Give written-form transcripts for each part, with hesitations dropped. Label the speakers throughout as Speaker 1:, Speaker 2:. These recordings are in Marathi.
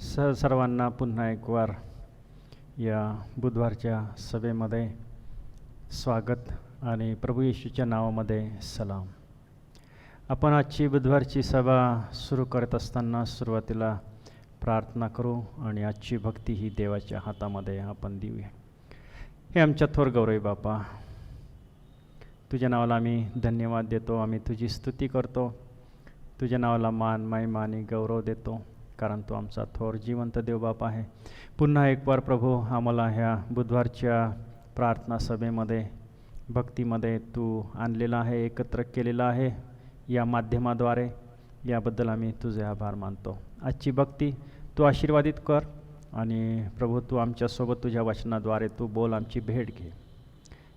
Speaker 1: सर्वांना पुन्हा एक वार या बुधवारच्या सभेमध्ये स्वागत आणि प्रभू येशूच्या नावामध्ये सलाम. आपण आजची बुधवारची सभा सुरू करत असताना सुरुवातीला प्रार्थना करू आणि आजची भक्ती ही देवाच्या हातामध्ये आपण देऊया. हे आमच्या थोर गौरवी बापा, तुझ्या नावाला आम्ही धन्यवाद देतो, आम्ही तुझी स्तुती करतो, तुझ्या नावाला मान महिमा आणि गौरव देतो, कारण तू आमचा थोर जिवंत देव बाप आहे. पुन्हा एक वार प्रभू आम्हाला ह्या बुधवारच्या प्रार्थना सभेमध्ये भक्तीमध्ये तू आणलेला आहे, एकत्र केलेला आहे या माध्यमाद्वारे. याबद्दल आम्ही तुझे आभार मानतो. आजची भक्ती तू आशीर्वादित कर आणि प्रभू तू आमच्यासोबत तुझ्या वचनाद्वारे तू बोल, आमची भेट घे.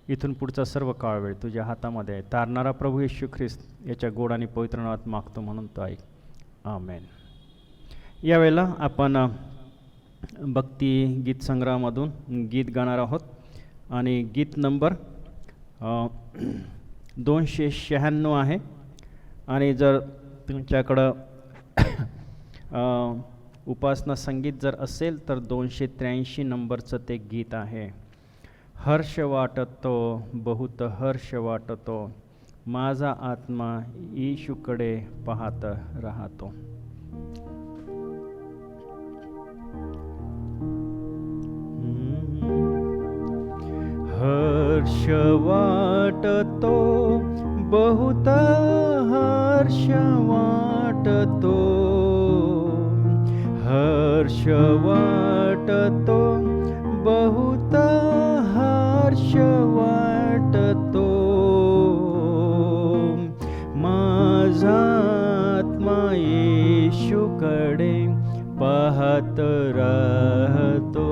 Speaker 1: इथून पुढचा सर्व काळ वेळ तुझ्या हातामध्ये आहे. तारणारा प्रभू येशू ख्रिस्त याच्या गोड आणि पवित्र नावात मागतो म्हणून तो ऐक. आमेन. यावेळेला आपण भक्ती गीत संग्रहामधून गीत गाणार आहोत आणि गीत नंबर 296 आहे. आणि जर तुमच्याकडं उपासना संगीत जर असेल तर 283 नंबरचं ते गीत आहे. हर्ष वाटतो, बहुत हर्ष वाटतो, माझा आत्मा येशूकडे पाहत राहतो. हर्ष वाटतो, बहुत हर्ष वाटतो, हर्ष वाटतो, बहुत हर्ष वाटतो, माझा आत्मा येशूकडे पाहत राहतो,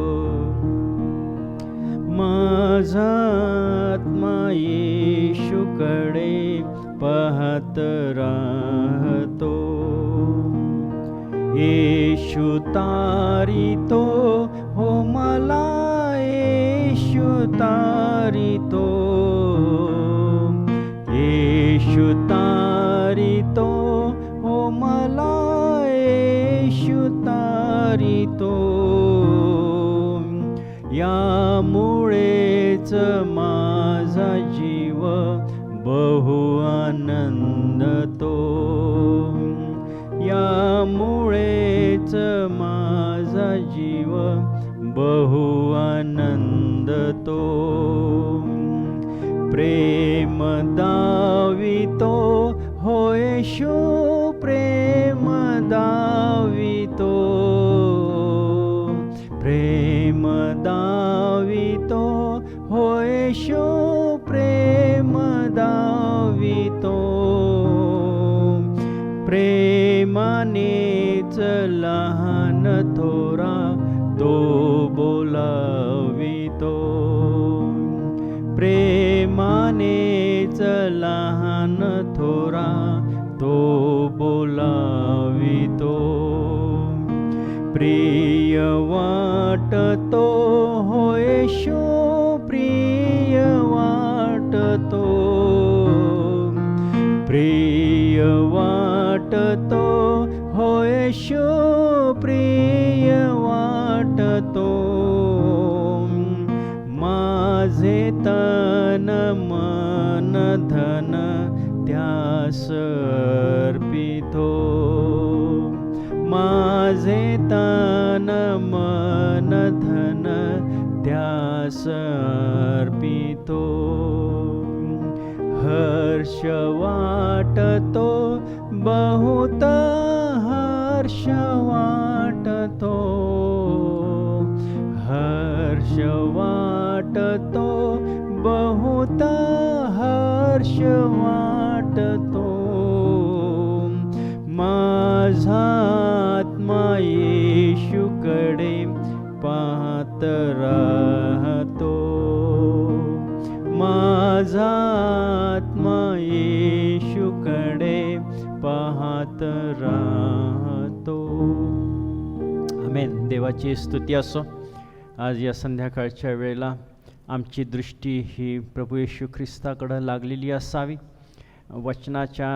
Speaker 1: माझा आत्मा येशूकडे पाहत राहतो. येशू तारितो, हो मला येशू तारितो, येशू तारितो, हो मला येशू तारितो. यामुळेच माझा जीव बहु आनंदतो, यामुळेच माझा जीव बहु आनंदतो. प्रेम दावितो, हो येशू प्रेम दावितो, प्रेम दावितो, हो येशू प्रेम दावितो. प्रेमानेच लहान थोरा तो बोलावितो, प्रेमानेच लहान थोरा तो बोलावितो. प्रिय वाटतो, हो येशू प्रिय वाटतो, प्रिय वाटतो, हो येशू प्रिय वाटतो. माझे तन मन धन त्यास अर्पितो, माझे तन मन धन त्यास अर्पितो. हर्ष वाटतो, बहुत हर्ष वाटतो, हर्ष वाटतो, बहुत हर्ष वाटतो. माझा आत्मा येशूकडे पाहत राहतो, माझा आत्मा येशूकडे पाहत राहतो. आमेन. देवाची स्तुती असो. आज या संध्याकाळच्या वेळेला आमची दृष्टी ही प्रभू येशू ख्रिस्ताकडं लागलेली असावी, वचनाच्या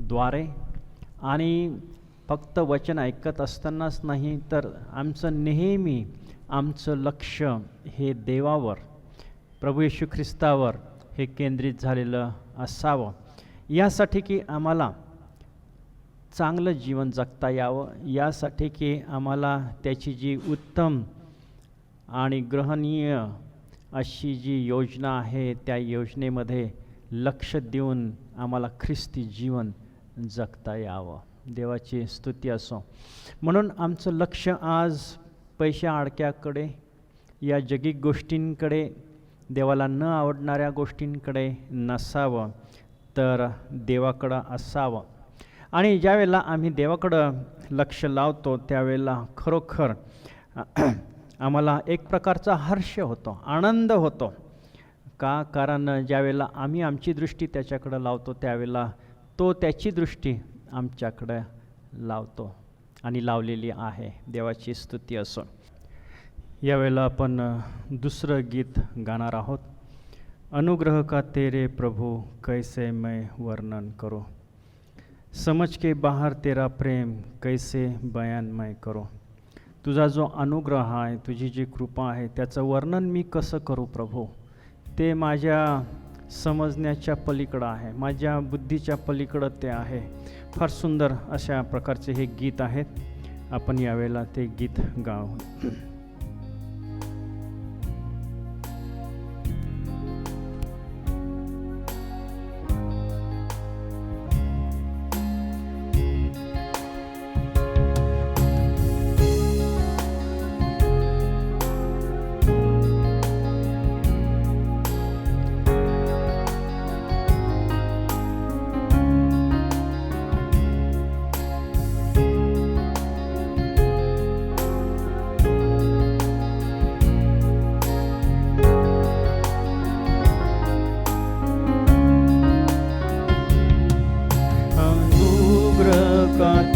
Speaker 1: द्वारे आणि फक्त वचन ऐकत असतानाच नाही, तर आमचं नेहमी आमचं लक्ष हे देवावर, प्रभू येशू ख्रिस्तावर हे केंद्रित झालेलं असावं, यासाठी की आम्हाला चांगलं जीवन जगता यावं, यासाठी की आम्हाला त्याची जी उत्तम आणि ग्रहणीय अशी जी योजना आहे त्या योजनेमध्ये लक्ष देऊन आम्हाला ख्रिस्ती जीवन जगता यावं. देवाची स्तुती असो. म्हणून आमचं लक्ष आज पैशा अडक्याकडे, या जगिक गोष्टींकडे, देवाला न आवडणाऱ्या गोष्टींकडे नसावं, तर देवाकडं असावं. आणि ज्यावेळेला आम्ही देवाकडं लक्ष लावतो त्यावेळेला खरोखर आम्हाला एक प्रकारचा हर्ष होतो, आनंद होतो. का? कारण ज्यावेळेला आम्ही आमची दृष्टी त्याच्याकडं लावतो त्यावेळेला तो त्याची दृष्टी आमच्याकडं लावतो आणि लावलेली आहे. देवाची स्तुती असो. यावेळेला आपण दुसरं गीत गाणार आहोत. अनुग्रह का तेरे प्रभु कैसे मैं वर्णन करो, समझ के बाहर तेरा प्रेम कैसे बयान मैं करो. तुझा जो अनुग्रह आहे, तुझी जी कृपा आहे, त्याचं वर्णन मी कसं करू प्रभू. ते माझ्या समजण्याच्या पलीकडं आहे, माझ्या बुद्धीच्या पलीकडं ते आहे. फार सुंदर अशा प्रकारचे हे गीत आहेत. आपण यावेळेला ते गीत गाऊ.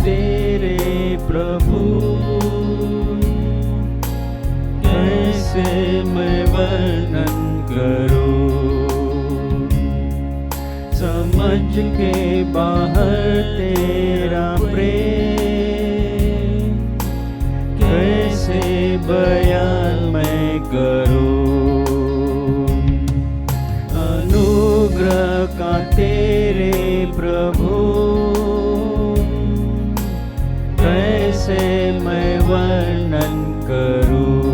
Speaker 1: तेरे प्रभु कैसे मैं वर्णन करूं, समझ के बाहर तेरा प्रेम कैसे बयान मैं करूं. अनुग्रह का तेरे प्रभु कैसे मैं वर्णन करूं,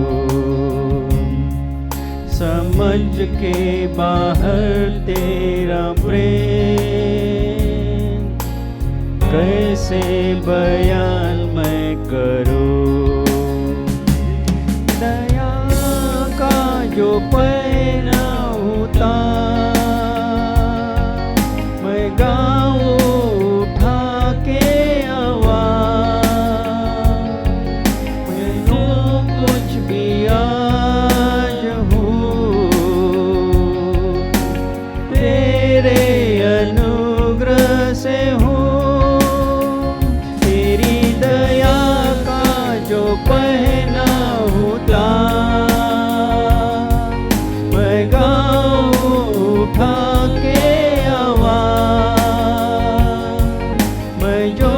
Speaker 1: समझ के बाहर तेरा प्रेम कैसे बयान मैं करूं. दया का जो पैना उतार मैं गाऊं उठा के पहना उतार मैं गाऊं उठा के आवाज़. मैं जो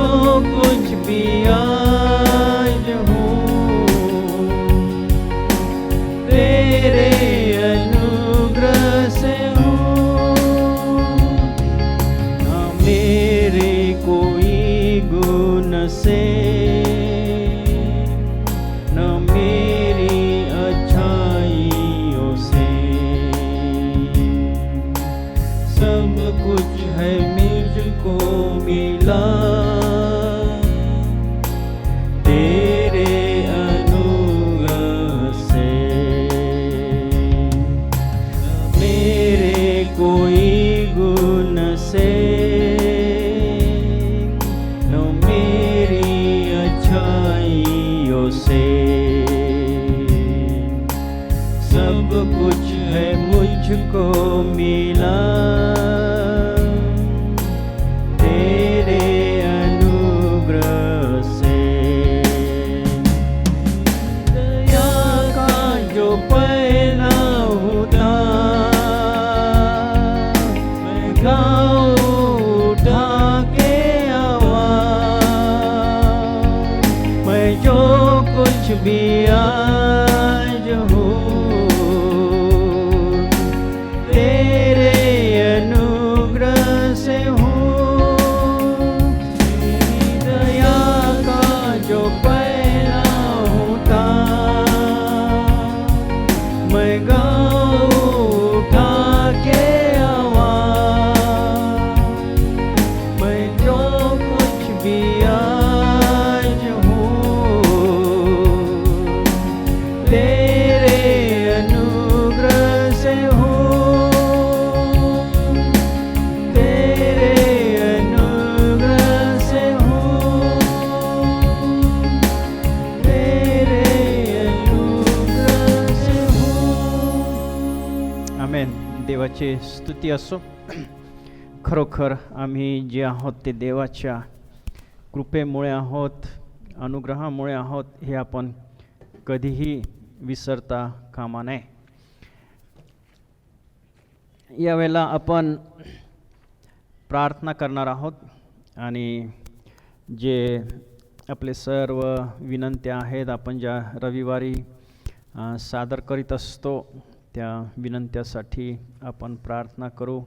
Speaker 1: कुछ भी आज हूँ तेरे अनुग्रह से हूँ. ना मेरे कोई गुण से, कुछ है मुझको मिला तेरे अनुग्रह से. मेरे कोई गुण से, न मेरी अच्छाइयों से, सब कुछ है मुझको मिला उठा के आवाज़. जो कुछ भी आज हूँ तेरे अनुग्रह से हूँ। तेरी दया का जो पहला होता मैं गाऊं उठा के आवाज़। मैं जो कुछ भी आज हूँ तेरे अनुग्रह से हूँ। तेरे अनुग्रह से हूँ। तेरे अनुग्रह से हूँ। आमेन. देवाची स्तुती असो. खरोखर आम्ही जे आहोत ते देवाच्या कृपेमुळे आहोत, अनुग्रहामुळे आहोत, हे आपण कधीही विसरता कामा नये. यावेळेला आपण प्रार्थना करणार आहोत आणि जे आपले सर्व विनंत्या आहेत आपण ज्या रविवारी सादर करीत असतो त्या विनंत्यासाठी आपण प्रार्थना करू.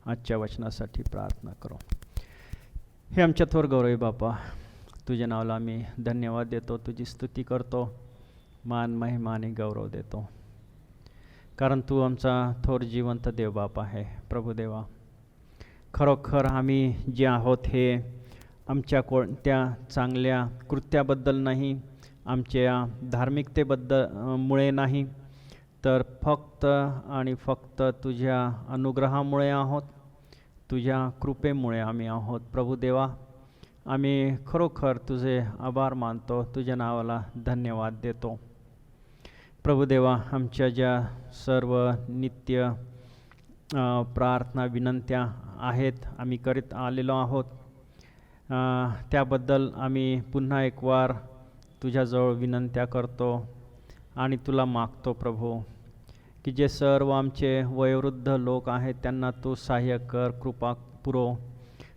Speaker 1: आजच्या वचनासाठी प्रार्थना करू. हे आमच्या थोर गौरवी बापा, तुझ्या नावाला आम्ही धन्यवाद देतो, तुझी स्तुती करतो, मान महिमा आणि गौरव देतो, कारण तू आमचा थोर जिवंत देव बाप आहे. प्रभू देवा, खरोखर आम्ही जे आहोत हे आमच्या कोणत्या चांगल्या कृत्याबद्दल नाही, आमच्या धार्मिकतेबद्दल मुळे नाही, तर फक्त आणि फक्त तुझ्या अनुग्रहामुळे आहोत, तुझ्या कृपेमुळे आम्ही आहोत. प्रभू देवा, आम्ही खरोखर तुझे आभार मानतो, तुझ्या नावाला धन्यवाद देतो. प्रभू देवा, आमच्या ज्या सर्व नित्य प्रार्थना विनंत्या आहेत आम्ही करीत आलेलो आहोत, त्याबद्दल आम्ही पुन्हा एक वार तुझ्याजवळ विनंत्या करतो आणि तुला मागतो प्रभू, की जे सर्व आमचे वयोवृद्ध लोक आहेत त्यांना तू सहाय्य कर, कृपा पुरव,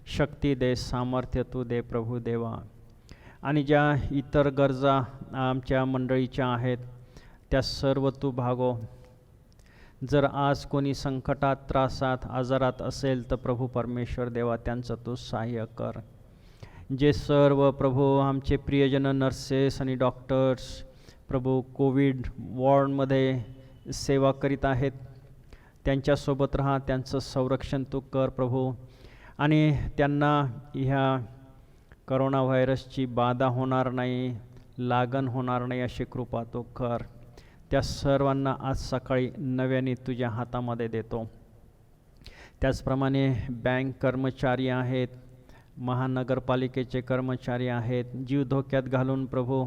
Speaker 1: शक्ती दे, सामर्थ्य तू दे प्रभू देवा. आणि ज्या इतर गरजा आमच्या मंडळीच्या आहेत त्या सर्व तू भागव. जर आज कोणी संकटात, त्रासात, आजारात असेल तर प्रभू परमेश्वर देवा त्यांचं तू सहाय्य कर. जे सर्व प्रभू आमचे प्रियजन, नर्सेस आणि डॉक्टर्स प्रभू कोविड वॉर्डमध्ये सेवा करीत आहेत, त्यांच्यासोबत राहा, त्यांचं संरक्षण तू कर प्रभू. आणि त्यांना ह्या करोना व्हायरसची बाधा होणार नाही, लागण होणार नाही अशी कृपा तू कर. त्या सर्वांना आज सकाळी नव्याने तुझ्या हातामध्ये देतो. त्याचप्रमाणे बँक कर्मचारी आहेत, महानगरपालिकेचे कर्मचारी आहेत, जीव धोक्यात घालून प्रभू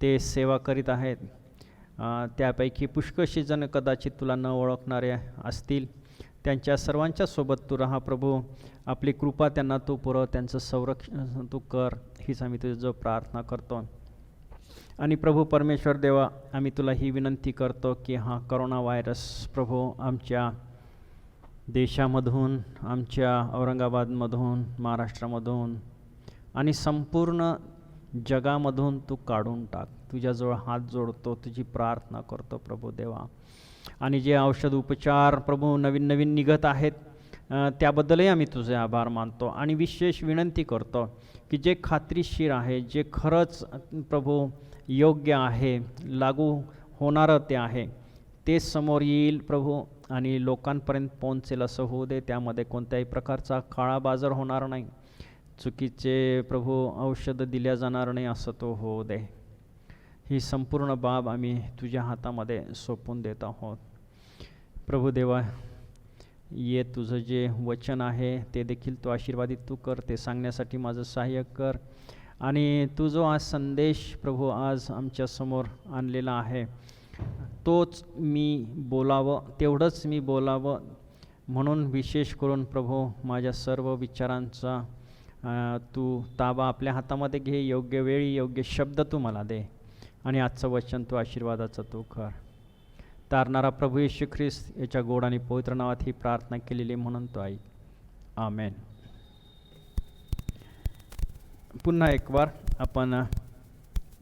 Speaker 1: ते सेवा करीत आहेत. त्यापैकी पुष्कळशी जण कदाचित तुला न ओळखणारे असतील, त्यांच्या सर्वांच्या सोबत तू राहा प्रभू. आपली कृपा त्यांना तू पुरव, त्यांचं संरक्षण तू कर, हीच आम्ही तुझं प्रार्थना करतो. आणि प्रभू परमेश्वर देवा, आम्ही तुला ही विनंती करतो की हा करोना व्हायरस प्रभू आमच्या देशामधून, आमच्या औरंगाबादमधून, महाराष्ट्रामधून आणि संपूर्ण जगामधून तू काढून टाक. तुझ्याजवळ हात जोडतो, तुझी प्रार्थना करतो प्रभू देवा. आणि जे औषध उपचार प्रभू नवीन नवीन निघत आहेत त्याबद्दलही आम्ही तुझे आभार मानतो. आणि विशेष विनंती करतो की जे खात्रीशीर आहे, जे खरंच प्रभू योग्य आहे, लागू होणारं ते आहे, ते समोर येईल प्रभू आणि लोकांपर्यंत पोहोचेल असं होऊ दे. त्यामध्ये कोणत्याही प्रकारचा काळा बाजार होणार नाही, चुकीचे प्रभू औषधं दिल्या जाणार नाही असं तो होऊ दे. ही संपूर्ण बाब आम्ही तुझ्या हातामध्ये सोपवून देत आहोत. प्रभू देवा, ये तुझं जे वचन आहे ते देखील तू आशीर्वादित तू कर, ते सांगण्यासाठी माझं सहाय्य कर. आणि तू जो आज संदेश प्रभू आज आमच्यासमोर आणलेला आहे तोच मी बोलावं, तेवढंच मी बोलावं, म्हणून विशेष करून प्रभू माझ्या सर्व विचारांचा तू ताबा आपल्या हातामध्ये घे. योग्य वेळी योग्य शब्द तू मला दे आणि आजचं वचन तू आशीर्वादाचं तू कर. तारणारा प्रभू येशू ख्रिस्त याच्या गोड आणि पवित्र नावात ही प्रार्थना केलेली म्हणून तो ऐक. आमेन. पुन्हा एक वार आपण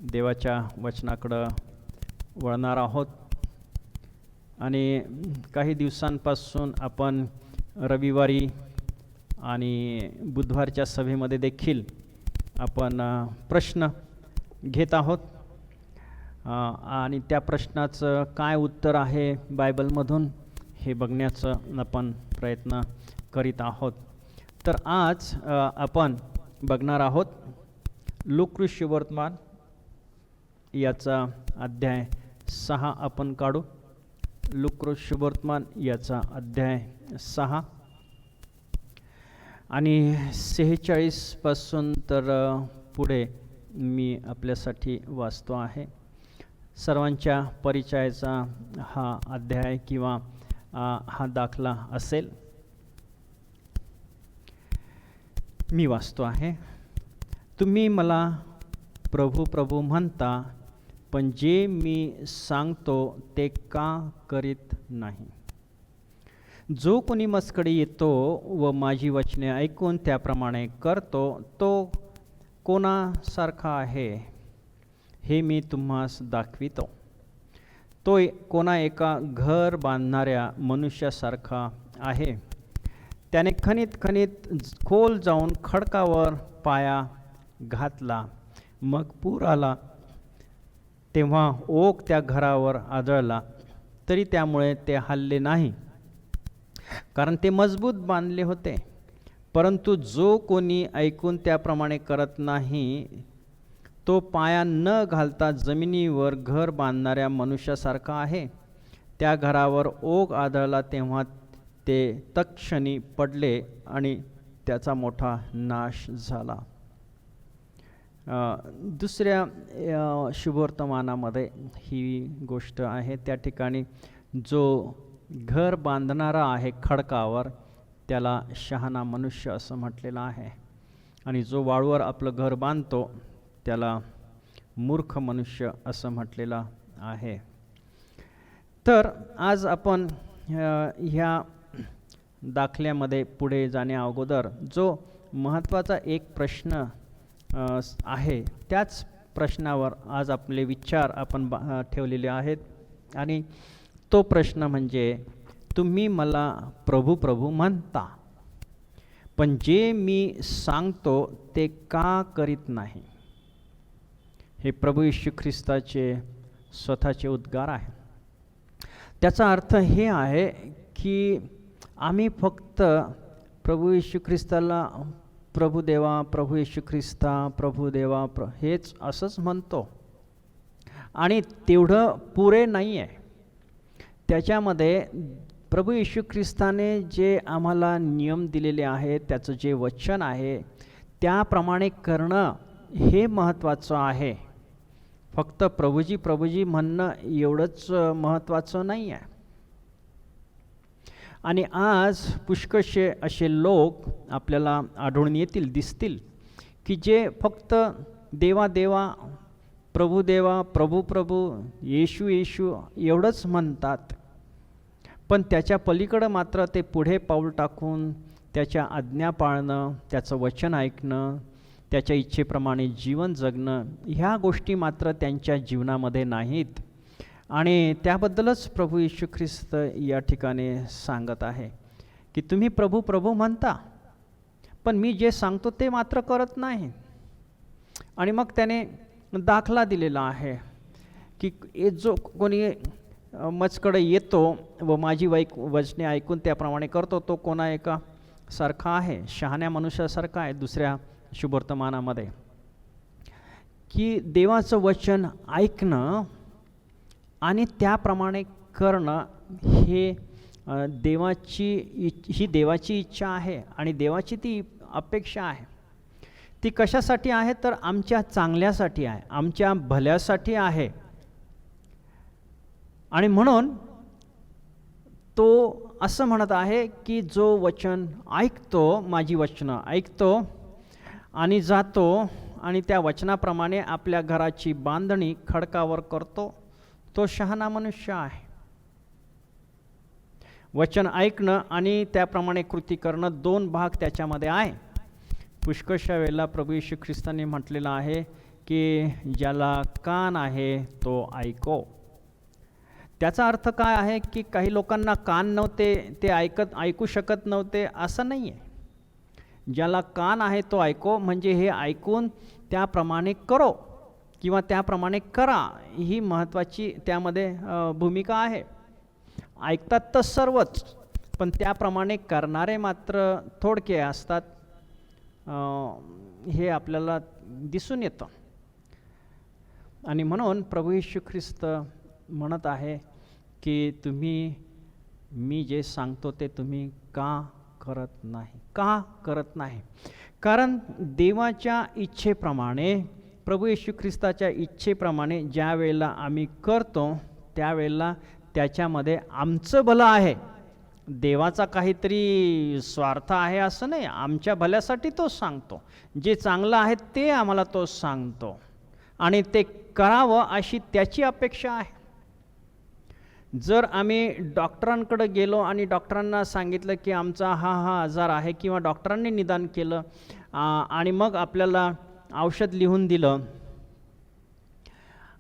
Speaker 1: देवाच्या वचनाकडं वळणार आहोत. आणि काही दिवसांपासून आपण रविवारी आणि बुधवारच्या सभेमध्ये देखील आपण प्रश्न घेत आहोत आणि त्या प्रश्नाचं काय उत्तर आहे बायबलमधून हे बघण्याचं आपण प्रयत्न करीत आहोत. तर आज आपण बघणार आहोत लूका सुवर्तमान याचा अध्याय 6 आपण काढू. लूका सुवर्तमान याचा अध्याय 6 आणि 46 पासून तर पुढे मी आपल्यासाठी वाचतो आहे. सर्वांच्या परिचयाचा हा अध्याय किंवा हा दाखला असेल. मी वाचतो आहे. तुम्ही मला प्रभू प्रभू म्हणता, पण जे मी सांगतो ते का करीत नाही. जो कोणी माझ्याकडे येतो व माझी वचने ऐकून त्याप्रमाणे करतो तो कोणासारखा आहे हे मी तुम्हास दाखवितो. तो कोणा एका घर बांधणाऱ्या मनुष्यासारखा आहे. त्याने खणीत खोल जाऊन खडकावर पाया घातला. मग पूर आला तेव्हा ओक त्या घरावर आदळला, तरी त्यामुळे ते हलले नाही, कारण ते मजबूत बांधले होते. परंतु जो कोणी ऐकून त्याप्रमाणे करत नाही तो पाया न घालता जमिनीवर घर बांधणाऱ्या मनुष्यासारखा आहे. त्या घरावर ओघ आदळला तेव्हा ते तत्क्षणी पडले आणि त्याचा मोठा नाश झाला. दुसऱ्या शुभवर्तमानामध्ये ही गोष्ट आहे. त्या ठिकाणी जो घर बांधणारा आहे खडकावर त्याला शहाणा मनुष्य असं म्हटलेलं आहे, आणि जो वाळूवर आपलं घर बांधतो त्याला मूर्ख मनुष्य असं म्हटलेलं आहे. तर आज आपण ह्या दाखल्यामध्ये पुढे जाण्या अगोदर जो महत्त्वाचा एक प्रश्न आहे त्याच प्रश्नावर आज आपले विचार आपण ठेवलेले आहेत. आणि तो प्रश्न म्हणजे, तुम्ही मला प्रभू प्रभू म्हणता, पण जे मी सांगतो ते का करीत नाही. हे प्रभू येशू ख्रिस्ताचे स्वतःचे उद्गार आहे. त्याचा अर्थ हे आहे की आम्ही फक्त प्रभू येशू ख्रिस्ताला प्रभू देवा, प्रभू येशू ख्रिस्ता, प्रभू देवा हेच असंच म्हणतो, आणि तेवढं पुरे नाही आहे. त्याच्यामध्ये प्रभू येशू ख्रिस्ताने जे आम्हाला नियम दिलेले आहेत, त्याचं जे वचन आहे त्याप्रमाणे करणं हे महत्त्वाचं आहे. फक्त प्रभूजी प्रभूजी म्हणणं एवढंच महत्त्वाचं नाही आहे. आणि आज पुष्कळसे असे लोक आपल्याला आढळून येतील, दिसतील, की जे फक्त देवा देवा, प्रभू देवा, प्रभू प्रभू, येशू येशू एवढंच म्हणतात, पण त्याच्या पलीकडं मात्र ते पुढे पाऊल टाकून त्याच्या आज्ञा पाळणं, त्याचं वचन ऐकणं, त्याच्या इच्छेप्रमाणे जीवन जगणं ह्या गोष्टी मात्र त्यांच्या जीवनामध्ये नाहीत. आणि त्याबद्दलच प्रभू येशू ख्रिस्त या ठिकाणी सांगत आहे की तुम्ही प्रभू प्रभू म्हणता, पण मी जे सांगतो ते मात्र करत नाही. आणि मग त्याने दाखला दिलेला आहे की जो कोणी माझ्याकडे येतो व माझी वचने ऐकून त्याप्रमाणे करतो तो कोणा एका सारखा आहे, शहाण्या मनुष्यासारखा आहे. दुसऱ्या शुभवर्तमानामध्ये की देवाचं वचन ऐकणं आणि त्याप्रमाणे करणं हे देवाची इच्छा आहे, आणि देवाची ती अपेक्षा आहे. ती कशासाठी आहे तर आमच्या चांगल्यासाठी आहे, आमच्या भल्यासाठी आहे. आणि म्हणून तो असं म्हणत आहे की जो वचन ऐकतो, माझी वचनं ऐकतो आणि जातो आणि त्या वचनाप्रमाणे आपल्या घराची बांधणी खडकावर करतो, तो शहाणा मनुष्य आहे. वचन ऐकणं आणि त्याप्रमाणे कृती करणं दोन भाग त्याच्यामध्ये आहे. पुष्कळशा वेळेला प्रभू येशू ख्रिस्ताने म्हटलेलं आहे की ज्याला कान आहे तो ऐको. त्याचा अर्थ काय आहे की काही लोकांना कान नव्हते, ते ऐकू शकत नव्हते असं नाही आहे. ज्याला कान आहे तो ऐको म्हणजे हे ऐकून त्याप्रमाणे करो किंवा त्याप्रमाणे करा, ही महत्त्वाची त्यामध्ये भूमिका आहे. ऐकतात तर सर्वच, पण त्याप्रमाणे करणारे मात्र थोडके असतात, हे आपल्याला दिसून येतं. आणि म्हणून प्रभू येशू ख्रिस्त म्हणत आहे की तुम्ही मी जे सांगतो ते तुम्ही का करत नाही. का करत नाही? कारण देवाच्या इच्छेप्रमाणे, प्रभू येशू ख्रिस्ताच्या इच्छेप्रमाणे ज्या वेळेला आम्ही करतो त्यावेळेला त्याच्यामध्ये आमचं भलं आहे. देवाचा काहीतरी स्वार्थ आहे असं नाही. आमच्या भल्यासाठी तो सांगतो. जे चांगलं आहे ते आम्हाला तो सांगतो आणि ते करावं अशी त्याची अपेक्षा आहे. जर आम्ही डॉक्टरांकडे गेलो आणि डॉक्टरांना सांगितलं की आमचा हा आजार आहे किंवा डॉक्टरांनी निदान केलं आणि मग आपल्याला औषध लिहून दिलं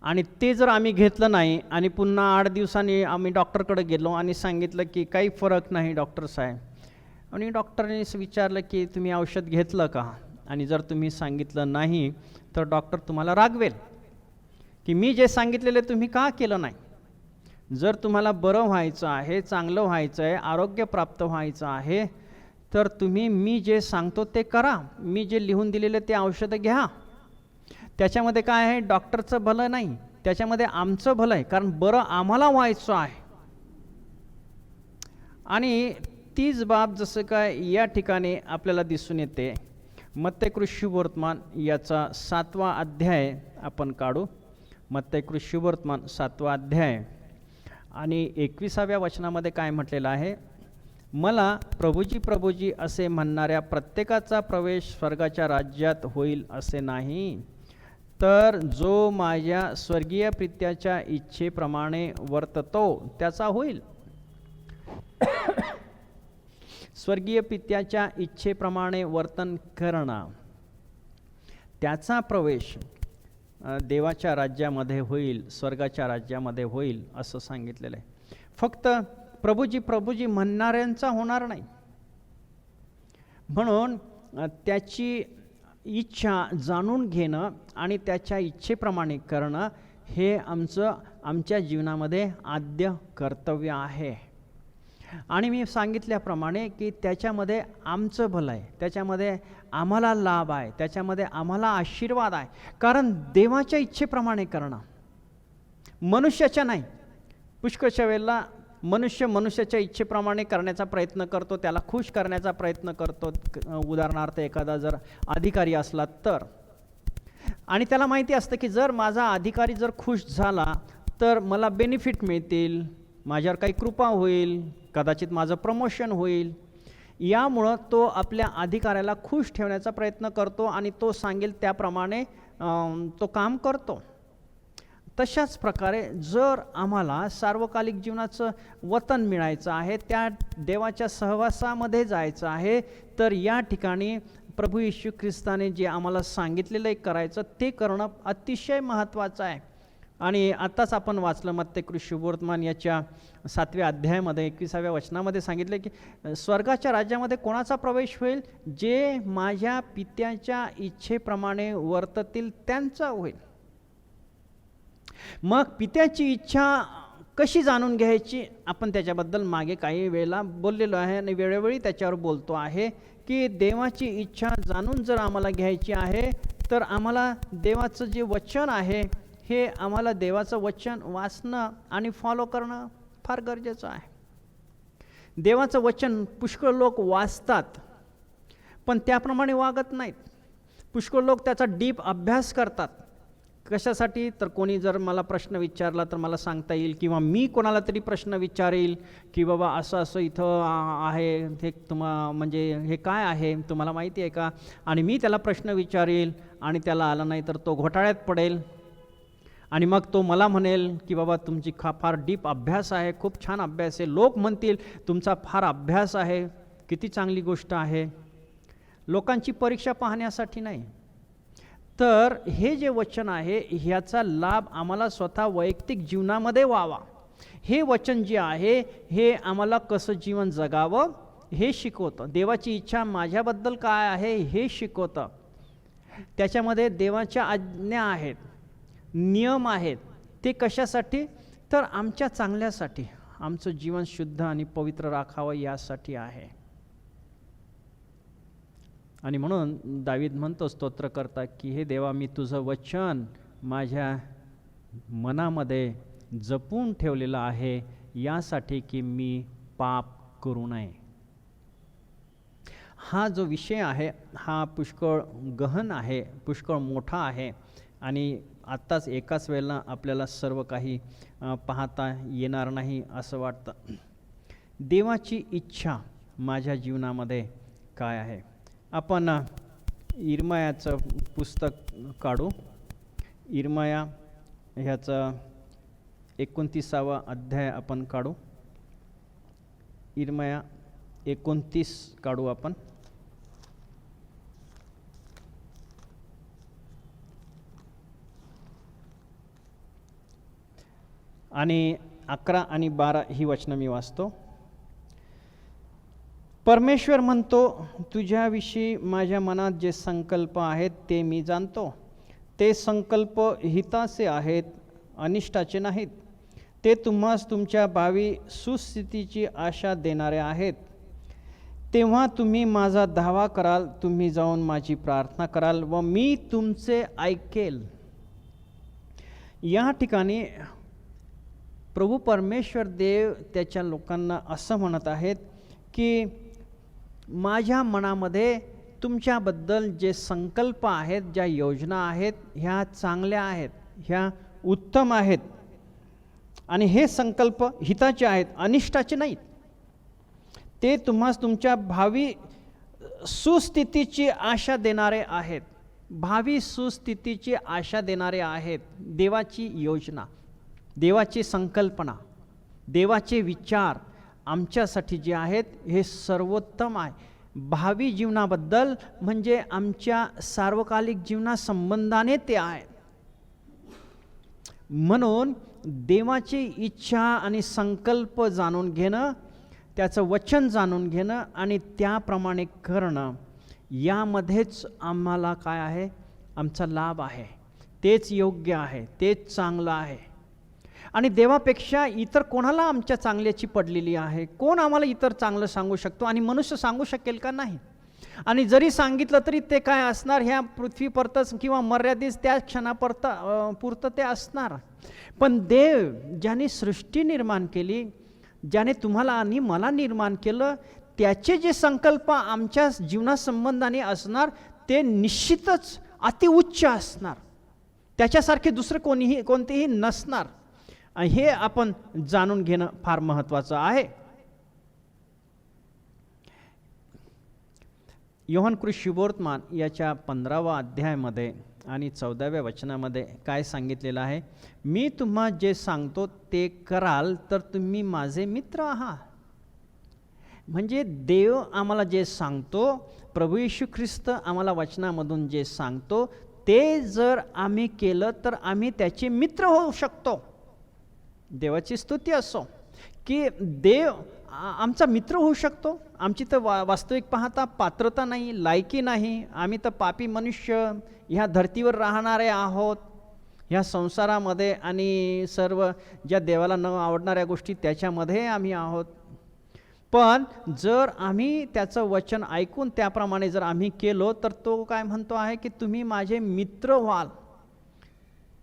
Speaker 1: आणि ते जर आम्ही घेतलं नाही आणि पुन्हा 8 दिवसांनी आम्ही डॉक्टरकडे गेलो आणि सांगितलं की काही फरक नाही डॉक्टर साहेब, आणि डॉक्टरने विचारलं की तुम्ही औषध घेतलं का, आणि जर तुम्ही सांगितलं नाही तर डॉक्टर तुम्हाला रागवेल की मी जे सांगितलेले तुम्ही का केलं नाही. जर तुम्हाला बरं व्हायचं आहे, चांगलं व्हायचं आहे, आरोग्य प्राप्त व्हायचं आहे तर तुम्ही मी जे सांगतो ते करा. मी जे लिहून दिलेले ते औषधं घ्या. त्याच्यामध्ये काय आहे, डॉक्टरचं भलं नाही, त्याच्यामध्ये आमचं भलं आहे, कारण बरं आम्हाला व्हायचं आहे. आणि तीच बाब जसं काय या ठिकाणी आपल्याला दिसून येते. मत्तेकृत शुभवर्तमान याचा 7वा अध्याय आपण काढू. मत्तेकृत शुभवर्तमान 7वा अध्याय आणि 21व्या वचनामध्ये काय म्हटलेलं आहे, मला प्रभुजी प्रभुजी असे म्हणणाऱ्या प्रत्येकाचा प्रवेश स्वर्गाच्या राज्यात होईल असे नाही, तर जो माझ्या स्वर्गीय पित्याच्या इच्छेप्रमाणे वर्ततो त्याचा होईल. स्वर्गीय पित्याच्या इच्छेप्रमाणे वर्तन करणं, त्याचा प्रवेश देवाच्या राज्यामध्ये होईल, स्वर्गाच्या राज्यामध्ये होईल असं सांगितलेलं आहे. फक्त प्रभुजी प्रभुजी म्हणणाऱ्यांचा होणार नाही. म्हणून त्याची इच्छा जाणून घेणं आणि त्याच्या इच्छेप्रमाणे करणं हे आमच्या जीवनामध्ये आद्य कर्तव्य आहे. आणि मी सांगितल्याप्रमाणे की त्याच्यामध्ये आमचं भलं आहे, त्याच्यामध्ये आम्हाला लाभ आहे, त्याच्यामध्ये आम्हाला आशीर्वाद आहे. कारण देवाच्या इच्छेप्रमाणे करणं, मनुष्याच्या नाही. पुष्कळच्या वेळेला मनुष्याच्या इच्छेप्रमाणे करण्याचा प्रयत्न करतो, त्याला खुश करण्याचा प्रयत्न करतो. उदाहरणार्थ एखादा जर अधिकारी असला तर, आणि त्याला माहिती असतं की जर माझा अधिकारी जर खुश झाला तर मला बेनिफिट मिळतील, माझ्यावर काही कृपा होईल, कदाचित माझं प्रमोशन होईल. यामुळं तो आपल्या अधिकाऱ्याला खुश ठेवण्याचा प्रयत्न करतो आणि तो सांगेल त्याप्रमाणे तो काम करतो. तशाच प्रकारे जर आम्हाला सार्वकालिक जीवनाचं वतन मिळायचं आहे, त्या देवाच्या सहवासामध्ये जायचं आहे, तर या ठिकाणी प्रभू येशू ख्रिस्ताने जे आम्हाला सांगितलेलं आहे करायचं ते करणं अतिशय महत्त्वाचं आहे. आणि आत्ताच आपण वाचलं मत्तेकृत शुभवर्तमान याच्या 7व्या अध्यायामध्ये 21व्या वचनामध्ये सांगितले की स्वर्गाच्या राज्यामध्ये कोणाचा प्रवेश होईल, जे माझ्या पित्याच्या इच्छेप्रमाणे वर्ततील त्यांचा होईल. मग पित्याची इच्छा कशी जाणून घ्यायची, आपण त्याच्याबद्दल मागे काही वेळेला बोललेलो आहे आणि वेळोवेळी त्याच्यावर बोलतो आहे की देवाची इच्छा जाणून जर आम्हाला घ्यायची आहे तर आम्हाला देवाचं जे वचन आहे हे आम्हाला देवाचं वचन वाचणं आणि फॉलो करणं फार गरजेचं आहे. देवाचं वचन पुष्कळ लोक वाचतात पण त्याप्रमाणे वागत नाहीत. पुष्कळ लोक त्याचा डीप अभ्यास करतात. कशासाठी तर कोणी जर मला प्रश्न विचारला तर मला सांगता येईल, किंवा मी कोणाला तरी प्रश्न विचारेल की बाबा असं असं इथं आहे, हे म्हणजे हे काय आहे तुम्हाला माहिती आहे का, आणि मी त्याला प्रश्न विचारेल आणि त्याला आला नाही तर तो घोटाळ्यात पडेल. आणि मग तो मला म्हणेल की बाबा तुमची फार डीप अभ्यास आहे, खूप छान अभ्यास आहे. लोक म्हणतील तुमचा फार अभ्यास आहे, किती चांगली गोष्ट आहे. लोकांची परीक्षा पाहण्यासाठी नाही तर हे जे वचन आहे ह्याचा लाभ आम्हाला स्वतः वैयक्तिक जीवनामध्ये व्हावा. हे वचन जे आहे हे आम्हाला कसं जीवन जगावं हे शिकवतं. देवाची इच्छा माझ्याबद्दल काय आहे हे शिकवतं. त्याच्यामध्ये देवाच्या आज्ञा आहेत, नियम आहेत. ते कशासाठी? तर आमच्या चांगल्यासाठी, आमचं जीवन शुद्ध आणि पवित्र राखावं यासाठी आहे. आणि म्हणून दावीद म्हणतो स्तोत्रकर्ता की हे देवा, मी तुझं वचन माझ्या मनामध्ये जपून ठेवलेलं आहे यासाठी की मी पाप करू नये. हा जो विषय आहे हा पुष्कळ गहन आहे, पुष्कळ मोठा आहे आणि आत्ताच एकाच वेळेला आपल्याला सर्व काही पाहता येणार नाही असं वाटतं. देवाची इच्छा माझ्या जीवनामध्ये काय आहे? आपण इर्मयाचं पुस्तक काढू. इर्मया ह्याचा 29वा अध्याय आपण काढू. इर्मया 29 काढू आपण. आणि 11 आणि 12 ही वचनं मी वाचतो. परमेश्वर म्हणतो, तुझ्याविषयी माझ्या मनात जे संकल्प आहेत ते मी जाणतो. ते संकल्प हिताचे आहेत, अनिष्टाचे नाहीत. ते तुम्हास तुमच्या भावी सुस्थितीची आशा देणारे आहेत. तेव्हा तुम्ही माझा धावा कराल, तुम्ही जाऊन माझी प्रार्थना कराल व मी तुमचे ऐकेल. या ठिकाणी प्रभू परमेश्वर देव त्याच्या लोकांना असं म्हणत आहेत की माझ्या मनामध्ये तुमच्याबद्दल जे संकल्प आहेत, ज्या योजना आहेत, ह्या चांगल्या आहेत, ह्या उत्तम आहेत आणि हे संकल्प हिताचे आहेत, अनिष्टाचे नाहीत. ते तुम्हास तुमच्या भावी सुस्थितीची आशा देणारे आहेत. भावी सुस्थितीची आशा देणारे आहेत. देवाची योजना, देवाची संकल्पना, देवाचे विचार आमच्यासाठी जे आहेत हे सर्वोत्तम आहे. भावी जीवनाबद्दल म्हणजे आमच्या सार्वकालिक जीवनासंबंधाने ते आहेत. म्हणून देवाची इच्छा आणि संकल्प जाणून घेणं, त्याचं वचन जाणून घेणं आणि त्याप्रमाणे करणं यामध्येच आम्हाला काय आहे? आमचा लाभ आहे. तेच योग्य आहे, तेच चांगलं आहे. आणि देवापेक्षा इतर कोणाला आमच्या चांगल्याची पडलेली आहे? कोण आम्हाला इतर चांगलं सांगू शकतो? आणि मनुष्य सांगू शकेल का? नाही. आणि जरी सांगितलं तरी ते काय असणार? ह्या पृथ्वीपरतच किंवा मर्यादित त्या पुरतं ते असणार. पण देव ज्याने सृष्टी निर्माण केली, ज्याने तुम्हाला आणि मला निर्माण केलं, त्याचे जे संकल्प आमच्या जीवनासंबंधाने असणार ते निश्चितच अतिउच्च असणार. त्याच्यासारखे दुसरे कोणतेही नसणार. हे आपण जाणून घेणं फार महत्त्वाचं आहे. योहान कृष्ण शुभवर्तमान याच्या 15व्या अध्यायामध्ये आणि 14व्या वचनामध्ये काय सांगितलेलं आहे? मी तुम्हा जे सांगतो ते कराल तर तुम्ही माझे मित्र आहात. म्हणजे देव आम्हाला जे सांगतो, प्रभू येशू ख्रिस्त आम्हाला वचनामधून जे सांगतो ते जर आम्ही केलं तर आम्ही त्याचे मित्र होऊ शकतो. देवाची स्तुती असो की देव आमचा मित्र होऊ शकतो. आमची तर वास्तविक पाहता पात्रता नाही, लायकी नाही. आम्ही तर पापी मनुष्य ह्या धर्तीवर राहणारे आहोत, ह्या संसारामध्ये आणि सर्व ज्या देवाला न आवडणाऱ्या गोष्टी त्याच्यामध्ये आम्ही आहोत. पण जर आम्ही त्याचं वचन ऐकून त्याप्रमाणे जर आम्ही केलो तर तो काय म्हणतो आहे की तुम्ही माझे मित्र व्हाल.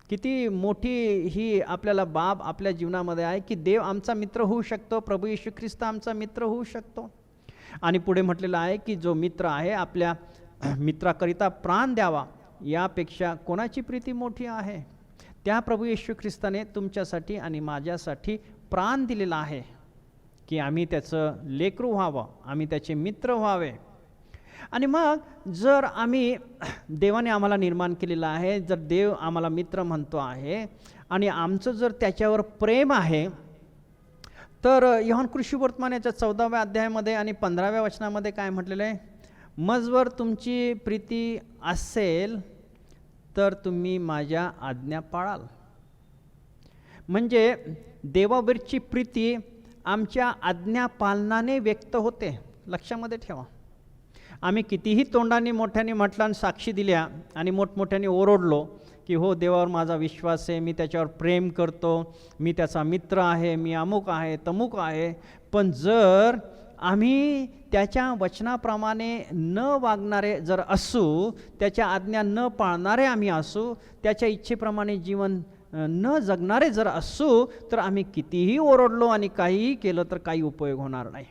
Speaker 1: किती मोठी ही आपल्याला बाब आपल्या जीवनामध्ये आहे की देव आमचा मित्र होऊ शकतो, प्रभू येशू ख्रिस्त आमचा मित्र होऊ शकतो. आणि पुढे म्हटलेलं आहे की जो मित्र आहे आपल्या मित्राकरिता प्राण द्यावा, यापेक्षा कोणाची प्रीती मोठी आहे? त्या प्रभू येशू ख्रिस्ताने तुमच्यासाठी आणि माझ्यासाठी प्राण दिलेला आहे की आम्ही त्याचं लेकरू व्हावं, आम्ही त्याचे मित्र व्हावे. आणि मग जर आम्ही देवाने आम्हाला निर्माण केलेलं आहे, जर देव आम्हाला मित्र म्हणतो आहे आणि आमचं जर त्याच्यावर प्रेम आहे, तर योहान कृष्ण वर्तमानाच्या 14व्या अध्यायामध्ये आणि 15व्या वचनामध्ये काय म्हटलेलं आहे? मजवर तुमची प्रीती असेल तर तुम्ही माझ्या आज्ञा पाळाल. म्हणजे देवावरची प्रीती आमच्या आज्ञा पालनाने व्यक्त होते. लक्षामध्ये ठेवा. आम्ही कितीही तोंडाने मोठ्याने म्हटलं आणि साक्षी दिल्या आणि मोठमोठ्याने ओरडलो की हो देवावर माझा विश्वास आहे, मी त्याच्यावर प्रेम करतो, मी त्याचा मित्र आहे, मी अमुक आहे तमुक आहे, पण जर आम्ही त्याच्या वचनाप्रमाणे न वागणारे जर असू, त्याच्या आज्ञा न पाळणारे आम्ही असू, त्याच्या इच्छेप्रमाणे जीवन न जगणारे जर असू, तर आम्ही कितीही ओरडलो आणि काहीही केलं तर काही उपयोग होणार नाही.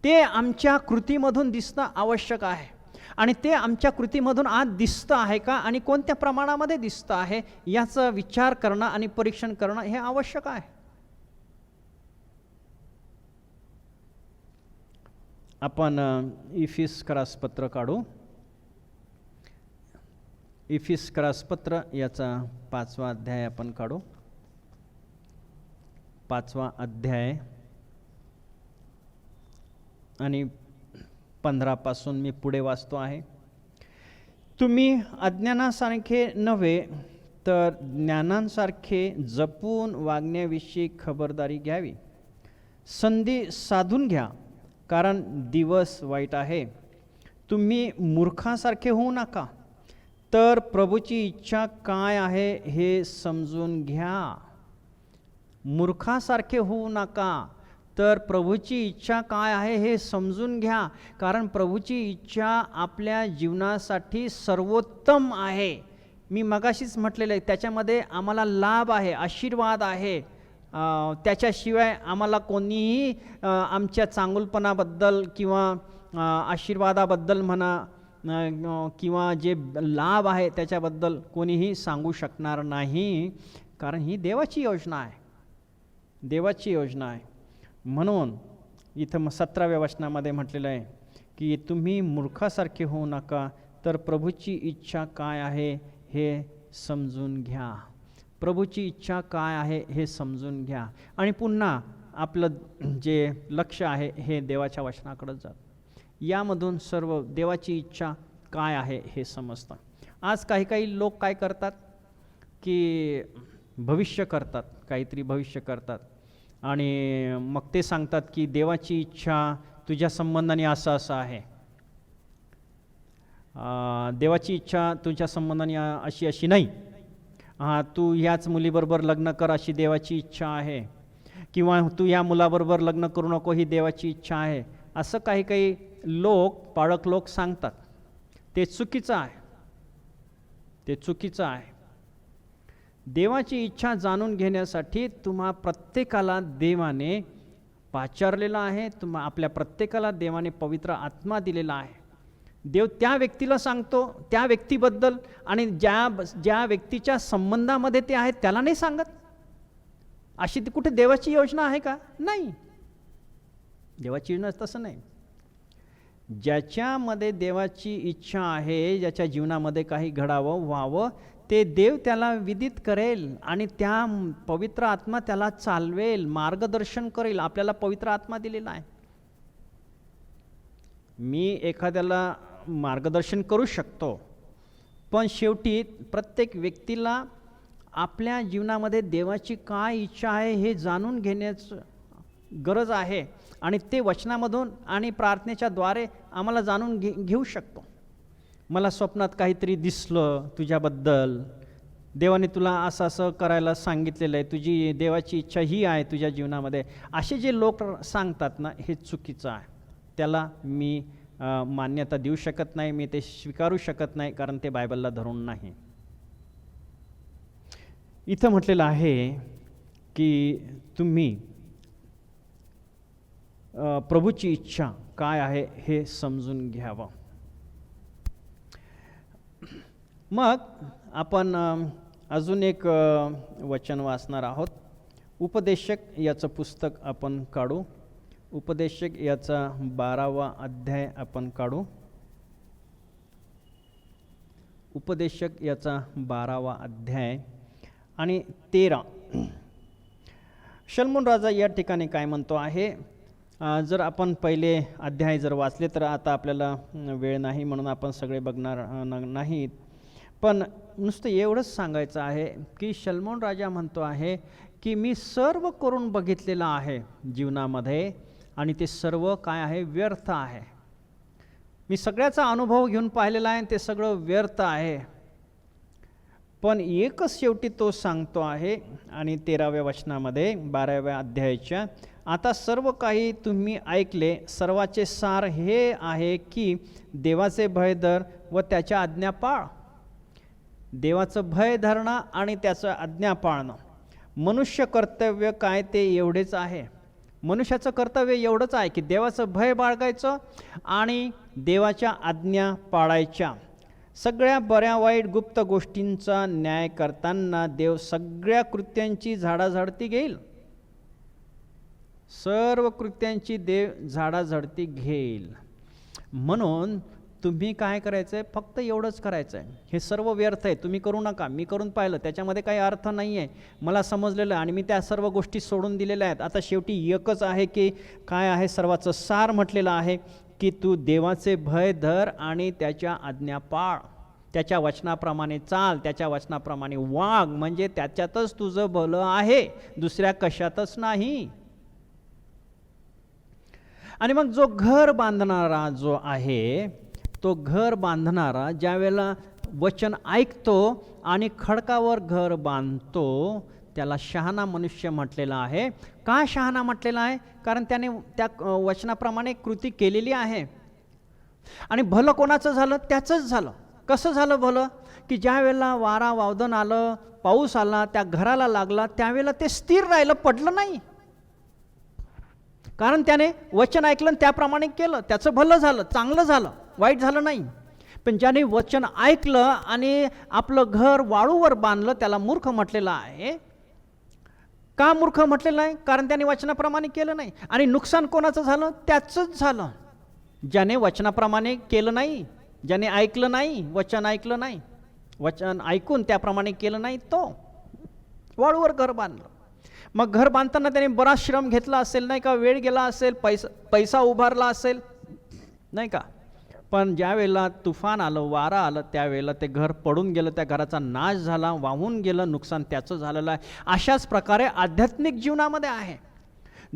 Speaker 1: ते आमच्या कृतीमधून दिसणं आवश्यक आहे. आणि ते आमच्या कृतीमधून आज दिसतं आहे का आणि कोणत्या प्रमाणामध्ये दिसतं आहे याचा विचार करणं आणि परीक्षण करणं हे आवश्यक आहे. आपण इफिस्करासपत्र काढू. इफिस्करासपत्र याचा 5वा अध्याय आपण काढू. 5वा अध्याय आणि 15 पासून मी पुढे वाचतो आहे. तुम्ही अज्ञानासारखे नव्हे तर ज्ञानांसारखे जपून वागण्याविषयी खबरदारी घ्यावी. संधी साधून घ्या, कारण दिवस वाईट आहे. तुम्ही मूर्खासारखे होऊ नका, तर प्रभूची इच्छा काय आहे हे समजून घ्या. मूर्खासारखे होऊ नका, तर प्रभूची इच्छा काय आहे हे समजून घ्या, कारण प्रभूची इच्छा आपल्या जीवनासाठी सर्वोत्तम आहे. मी मगाशीच म्हटलेलं आहे, त्याच्यामध्ये आम्हाला लाभ आहे, आशीर्वाद आहे. त्याच्याशिवाय आम्हाला कोणीही आमच्या चांगुलपणाबद्दल किंवा आशीर्वादाबद्दल म्हणा किंवा जे लाभ आहे त्याच्याबद्दल कोणीही सांगू शकणार नाही, कारण ही देवाची योजना आहे. देवाची योजना आहे. म्हणून इथं 17व्या वचनामध्ये म्हटलेलं आहे की तुम्ही मूर्खासारखे होऊ नका, तर प्रभूची इच्छा काय आहे हे समजून घ्या. प्रभूची इच्छा काय आहे हे समजून घ्या. आणि पुन्हा आपलं जे लक्ष आहे हे देवाच्या वचनाकडे जात. यामधून सर्व देवाची इच्छा काय आहे हे समजतं. आज काही लोक काय करतात की भविष्य करतात, काहीतरी भविष्य करतात आणि मग ते सांगतात की देवाची इच्छा तुझ्या संबंधाने असं आहे, देवाची इच्छा तुझ्या संबंधाने अशी नाही, तू ह्याच मुलीबरोबर लग्न कर अशी देवाची इच्छा आहे, किंवा तू ह्या मुलाबरोबर लग्न करू नको ही देवाची इच्छा आहे. असं काही लोक, पाळक लोक सांगतात. ते चुकीचं आहे. ते चुकीचं आहे. देवाची इच्छा जाणून घेण्यासाठी तुम्हा प्रत्येकाला देवाने पाचारलेला आहे. आपल्या प्रत्येकाला देवाने पवित्र आत्मा दिलेला आहे. देव त्या व्यक्तीला सांगतो त्या व्यक्तीबद्दल, आणि ज्या व्यक्तीच्या संबंधामध्ये ते आहेत त्याला नाही सांगत. अशी ती कुठे देवाची योजना आहे का? नाही. देवाची योजना तसं नाही. ज्याच्यामध्ये देवाची इच्छा आहे, ज्याच्या जीवनामध्ये काही घडावं व्हावं, ते देव त्याला विदित करेल आणि त्या पवित्र आत्मा त्याला चालवेल, मार्गदर्शन करेल. आपल्याला पवित्र आत्मा दिलेला आहे. मी एखाद्याला मार्गदर्शन करू शकतो, पण शेवटी प्रत्येक व्यक्तीला आपल्या जीवनामध्ये देवाची काय इच्छा आहे हे जाणून घेण्याचं गरज आहे. आणि ते वचनामधून आणि प्रार्थनेच्या द्वारे आम्हाला जाणून घेऊ शकतो. मला स्वप्नात काहीतरी दिसलं तुझ्याबद्दल, देवाने तुला असं करायला सांगितलेलं आहे, तुझी देवाची इच्छा ही आहे तुझ्या जीवनामध्ये, असे जे लोक सांगतात ना, हे चुकीचं आहे. त्याला मी मान्यता देऊ शकत नाही, मी ते स्वीकारू शकत नाही, कारण ते बायबलला धरून नाही. इथं म्हटलेलं आहे की तुम्ही प्रभूची इच्छा काय आहे हे समजून घ्यावं. मग आपण अजून एक वचन वाचणार आहोत. उपदेशक याचं पुस्तक आपण काढू. उपदेशक याचा 12वा अध्याय आपण काढू. उपदेशक याचा 12वा अध्याय आणि 13. शलोमोन राजा या ठिकाणी काय म्हणतो आहे, जर आपण पहिले अध्याय जर वाचले तर आता आपल्याला वेळ नाही म्हणून आपण सगळे बघणार नाहीत, पण नुसतं एवढंच सांगायचं आहे की शलोमोन राजा म्हणतो आहे की मी सर्व करून बघितलेलं आहे जीवनामध्ये आणि ते सर्व काय आहे, व्यर्थ आहे. मी सगळ्याचा अनुभव घेऊन पाहिलेला आहे, ते सगळं व्यर्थ आहे. पण एकच शेवटी तो सांगतो आहे आणि 13व्या वचनामध्ये 12व्या अध्यायाच्या, आता सर्व काही तुम्ही ऐकले, सर्वाचे सार हे आहे की देवाचे भय धर व त्याच्या आज्ञा पाळ. देवाचं भय धरणं आणि त्याचं आज्ञा पाळणं. मनुष्य कर्तव्य काय ते एवढेच आहे. मनुष्याचं कर्तव्य एवढंच आहे की देवाचं भय बाळगायचं आणि देवाच्या आज्ञा पाळायच्या. सगळ्या बऱ्या वाईट गुप्त गोष्टींचा न्याय करताना देव सगळ्या कृत्यांची झाडाझडती घेईल. सर्व कृत्यांची देव झाडाझडती घेईल. म्हणून तुम्ही काय करायचं आहे, फक्त एवढंच करायचं आहे. हे सर्व व्यर्थ आहे, तुम्ही करू नका. मी करून पाहिलं, त्याच्यामध्ये काही अर्थ नाही आहे, मला समजलेलं आहे आणि मी त्या सर्व गोष्टी सोडून दिलेल्या आहेत. आता शेवटी एकच आहे की काय आहे, सर्वाचं सार म्हटलेलं आहे की तू देवाचे भय धर आणि त्याच्या आज्ञा पाळ. त्याच्या वचनाप्रमाणे चाल, त्याच्या वचनाप्रमाणे वाग, म्हणजे त्याच्यातच तुझं भलं आहे, दुसऱ्या कशातच नाही. आणि मग जो घर बांधणारा जो आहे, तो घर बांधणारा ज्या वेळेला वचन ऐकतो आणि खडकावर घर बांधतो, त्याला शहाणा मनुष्य म्हटलेला आहे. का शहाणा म्हटलेला आहे? कारण त्याने त्या वचनाप्रमाणे कृती केलेली आहे. आणि भलं कोणाचं झालं? त्याचंच झालं. कसं झालं भलं? की ज्या वेळेला वारा वावदन आलं, पाऊस आला, त्या घराला लागला, त्यावेळेला ते स्थिर राहिलं, पडलं नाही. कारण त्याने वचन ऐकलं आणि त्याप्रमाणे केलं, त्याचं भलं झालं, चांगलं झालं, वाईट झालं नाही. पण ज्याने वचन ऐकलं आणि आपलं घर वाळूवर बांधलं, त्याला मूर्ख म्हटलेलं आहे. का मूर्ख म्हटलेलं आहे? कारण त्याने वचनाप्रमाणे केलं नाही. आणि नुकसान कोणाचं झालं? त्याचंच झालं, ज्याने वचनाप्रमाणे केलं नाही, ज्याने ऐकलं नाही, वचन ऐकलं नाही, वचन ऐकून त्याप्रमाणे केलं नाही, तो वाळूवर घर बांधलं. मग घर बांधताना त्याने बराच श्रम घेतला असेल, नाही का, वेळ गेला असेल, पैसा उभारला असेल, नाही का. पण ज्या वेळेला तुफान आलं, वारा आलं, त्यावेळेला ते घर पडून गेलं, त्या घराचा नाश झाला, वाहून गेलं, नुकसान त्याचं झालेलं आहे. अशाच प्रकारे आध्यात्मिक जीवनामध्ये आहे.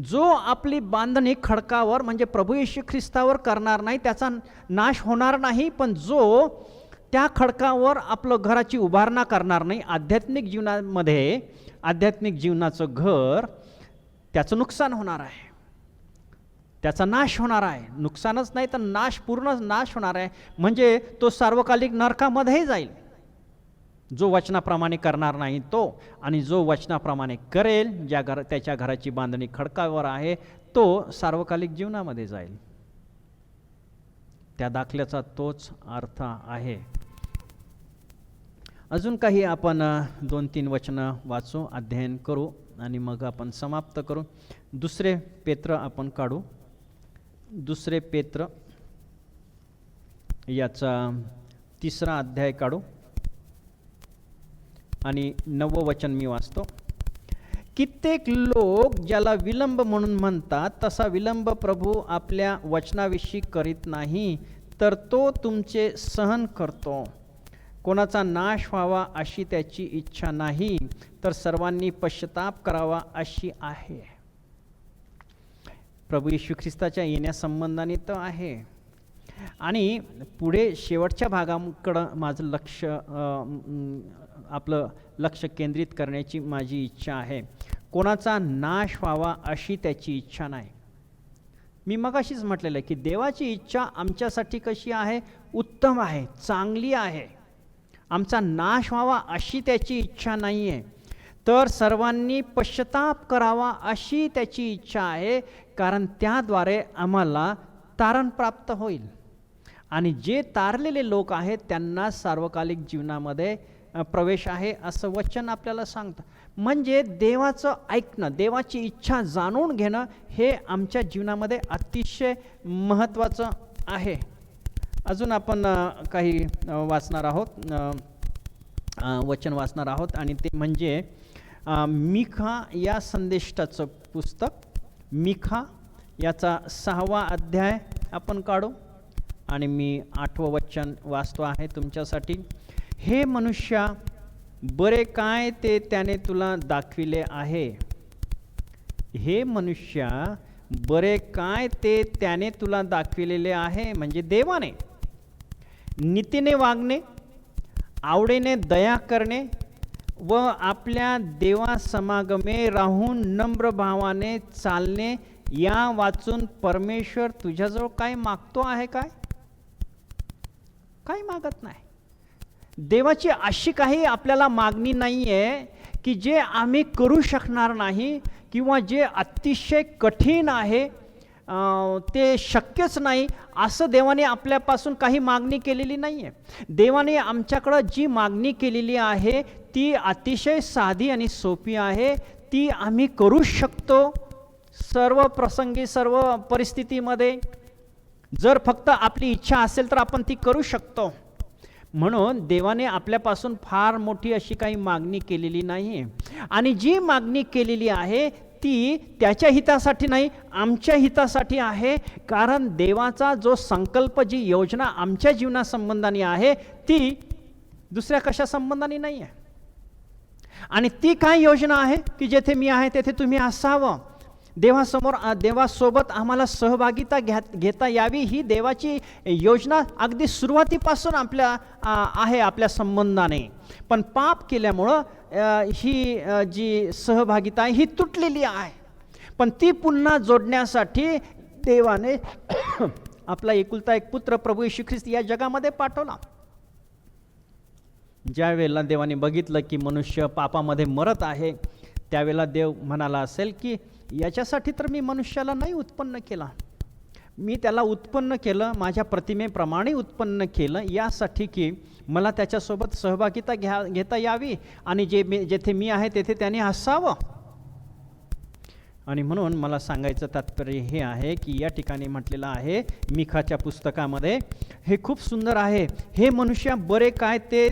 Speaker 1: जो आपली बांधणी खडकावर म्हणजे प्रभू येशू ख्रिस्तावर करणार नाही, त्याचा नाश होणार नाही. पण जो त्या खडकावर आपलं घराची उभारणा करणार नाही, आध्यात्मिक जीवनामध्ये आध्यात्मिक जीवनाचं घर, त्याचं नुकसान होणार आहे, त्याचा नाश होणार आहे. नुकसानच नाही तर नाश, पूर्ण नाश होणार आहे. म्हणजे तो सार्वकालिक नरकामध्ये जाईल, जो वचनाप्रमाणे करणार नाही तो. आणि जो वचनाप्रमाणे करेल, त्याच्या घराची बांधणी खडकावर आहे, तो सार्वकालिक जीवनामध्ये जाईल. त्या दाखल्याचा तोच अर्थ आहे. अजून काही आपण 2-3 वचनं वाचू, अध्ययन करू आणि मग आपण समाप्त करू. दुसरे पेत्र आपण काढू. दुसरे पेत्र याचा 3रा अध्याय काढू आणि 9वं वचन मी वाचतो. कित्येक लोक ज्याला विलंब म्हणून म्हणतात, तसा विलंब प्रभू आपल्या वचनाविषयी करीत नाही, तर तो तुमचे सहन करतो. कोणाचा नाश व्हावा अशी त्याची इच्छा नाही, तर सर्वांनी पश्चाताप करावा अशी आहे. प्रभू येशू ख्रिस्ताच्या येण्यासंबंधाने तर आहे. आणि पुढे शेवटच्या भागाकडं माझं आपलं लक्ष केंद्रित करण्याची माझी इच्छा आहे. कोणाचा नाश व्हावा अशी त्याची इच्छा नाही. मी मगाशीच म्हटलेलं आहे की देवाची इच्छा आमच्यासाठी कशी आहे? उत्तम आहे, चांगली आहे. आमचा नाश व्हावा अशी त्याची इच्छा नाही आहे, तर सर्वांनी पश्चाताप करावा अशी त्याची इच्छा आहे. कारण त्याद्वारे आम्हाला तारण प्राप्त होईल. आणि जे तारलेले लोक आहेत त्यांना सार्वकालिक जीवनामध्ये प्रवेश आहे असं वचन आपल्याला सांगतं. म्हणजे देवाचं ऐकणं, देवाची इच्छा जाणून घेणं हे आमच्या जीवनामध्ये अतिशय महत्त्वाचं आहे. अजून आपण काही वाचणार आहोत, वचन वाचणार आहोत आणि ते म्हणजे मिखा या संदेष्टाचं पुस्तक. मिखा याचा 6वा अध्याय आपण काढू आणि मी 8वं वचन वाचतो आहे तुमच्यासाठी. हे मनुष्या बरे काय ते त्याने तुला दाखविले आहे. हे मनुष्या बरे काय ते त्याने तुला दाखविलेले आहे, म्हणजे देवाने. नीतीने वागणे, आवडीने दया करणे व आपल्या देवासमागमे राहून नम्र भावाने चालणे, या वाचून परमेश्वर तुझ्याजवळ काय मागतो आहे? काय मागत नाही. देवाची अशी काही आपल्याला मागणी नाही आहे की जे आम्ही करू शकणार नाही किंवा जे अतिशय कठीण आहे, ते शक्यच नाही असं देवाने आपल्यापासून काही मागणी केलेली नाही आहे. देवाने आमच्याकडं जी मागणी केलेली आहे ती अतिशय साधी आणि सोपी आहे. ती आम्ही करू शकतो सर्व प्रसंगी, सर्व परिस्थितीमध्ये. जर फक्त आपली इच्छा असेल तर आपण ती करू शकतो. म्हणून देवाने आपल्यापासून फार मोठी अशी काही मागणी केलेली नाही. आणि जी मागणी केलेली आहे ती त्याच्या हितासाठी नाही, आमच्या हितासाठी आहे. कारण देवाचा जो संकल्प, जी योजना आमच्या जीवनासंबंधाने आहे ती दुसऱ्या कशा संबंधाने नाही आहे. आणि ती काय योजना आहे की जेथे मी आहे तेथे तुम्ही असावं. देवासोबत आम्हाला सहभागिता घेता यावी, ही देवाची योजना अगदी सुरुवातीपासून आहे आपल्या संबंधाने. पण पाप केल्यामुळं ही जी सहभागिता आहे ही तुटलेली आहे. पण ती पुन्हा जोडण्यासाठी देवाने आपला एकुलता एक पुत्र प्रभू येशू ख्रिस्त या जगामध्ये पाठवला. ज्या वेळेला देवाने बघितलं की मनुष्य पापामध्ये मरत आहे, त्यावेळेला देव म्हणाला असेल की याच्यासाठी तर मी मनुष्याला नाही उत्पन्न केला, मी त्याला उत्पन्न केलं माझ्या प्रतिमेप्रमाणे उत्पन्न केलं, यासाठी की मला त्याच्यासोबत सहभागिता घेता यावी आणि जेथे मी आहे तेथे त्याने असावं. आणि म्हणून मला सांगायचं तात्पर्य हे आहे की या ठिकाणी म्हटलेलं आहे मिखाच्या पुस्तकामध्ये, हे खूप सुंदर आहे. हे मनुष्या बरे काय ते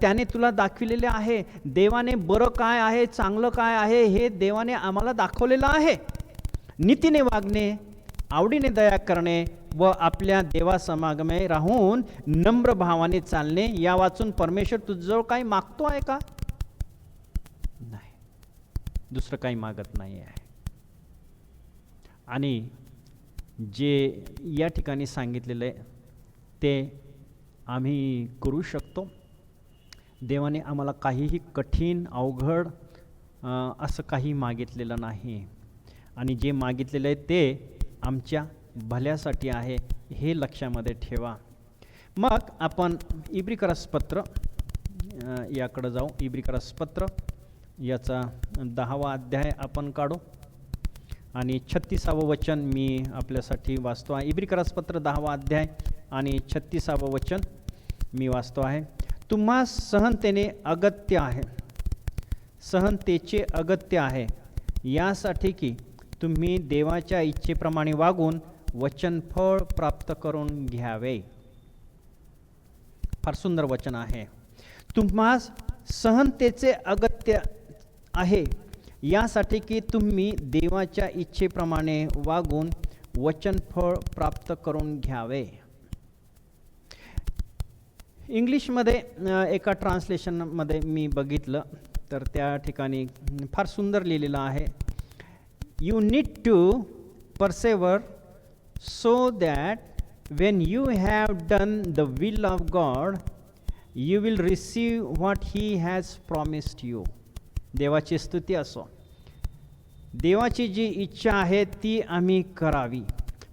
Speaker 1: त्याने तुला दाखविलेले आहे. देवाने बरं काय आहे, चांगलं काय आहे हे देवाने आम्हाला दाखवलेलं आहे. नीतीने वागणे, आवडीने दया करणे व आपल्या देवासमागमे राहून नम्र भावाने चालणे, या वाचून परमेश्वर तुझ्याजवळ काही मागतो आहे का? नाही, दुसरं काही मागत नाही आहे. आणि जे या ठिकाणी सांगितलेलं आहे ते आम्ही करू शकतो. देवाने आम्हाला काहीही कठीण, अवघड असं काही मागितलेलं नाही. आणि जे मागितलेलं आहे ते आमच्या भल्यासाठी आहे, हे लक्षामध्ये ठेवा. मग आपण इब्रिकरासपत्र याकडे जाऊ. इब्रिकरासपत्र याचा 10वा अध्याय आपण काढू आणि 36वे वचन मी आपल्यासाठी वाचतो आहे. इब्रिकरासपत्र 10वा अध्याय आणि 36वे वचन मी वाचतो आहे. तुम्हा सहनतेने अगत्य आहे, सहनतेचे अगत्य आहे, यासाठी की तुम्ही देवाच्या इच्छेप्रमाणे वागून वचनफळ प्राप्त करून घ्यावे. फार सुंदर वचन आहे. तुम्हा सहनतेचे अगत्य आहे, यासाठी की तुम्ही देवाच्या इच्छेप्रमाणे वागून वचनफळ प्राप्त करून घ्यावे. इंग्लिशमध्ये एका ट्रान्सलेशनमध्ये मी बघितलं तर त्या ठिकाणी फार सुंदर लिहिलेलं आहे. You need to persevere so that when you have done the will of God you will receive what he has promised you. देवाची स्तुती असो. देवाची जी इच्छा आहे ती आम्ही करावी.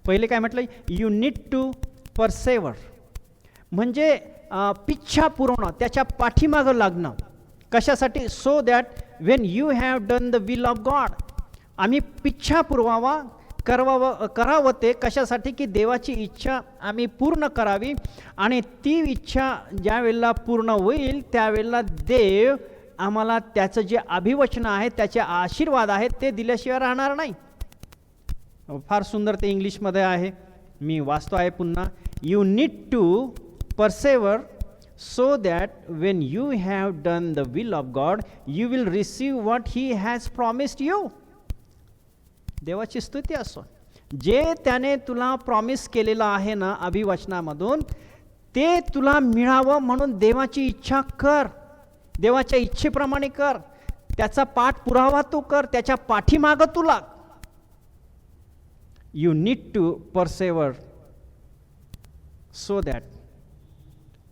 Speaker 1: पहिले काय म्हटलं, यू नीड टू परसेवर, म्हणजे पिच्छा पुरवणं, त्याच्या पाठीमागं लागणं. कशासाठी? So that when you have done the will of God, आम्ही पिच्छा करावं ते कशासाठी की देवाची इच्छा आम्ही पूर्ण करावी. आणि ती इच्छा ज्या वेळेला पूर्ण होईल त्यावेळेला देव आम्हाला त्याचं जे अभिवचन आहे, त्याचे आशीर्वाद आहेत ते दिल्याशिवाय राहणार नाही. फार सुंदर ते इंग्लिशमध्ये आहे, मी वाचतो आहे पुन्हा. You need to persevere so that when you have done the will of God you will receive what he has promised you. देवाची स्तुती असो. जे त्याने तुला प्रॉमिस केलेलं आहे ना अभिवचनामधून, ते तुला मिळावं म्हणून देवाची इच्छा कर, देवाच्या इच्छेप्रमाणे कर, त्याचा पाठपुरावा तू कर, त्याच्या पाठीमागं तू लाग. You need to persevere so that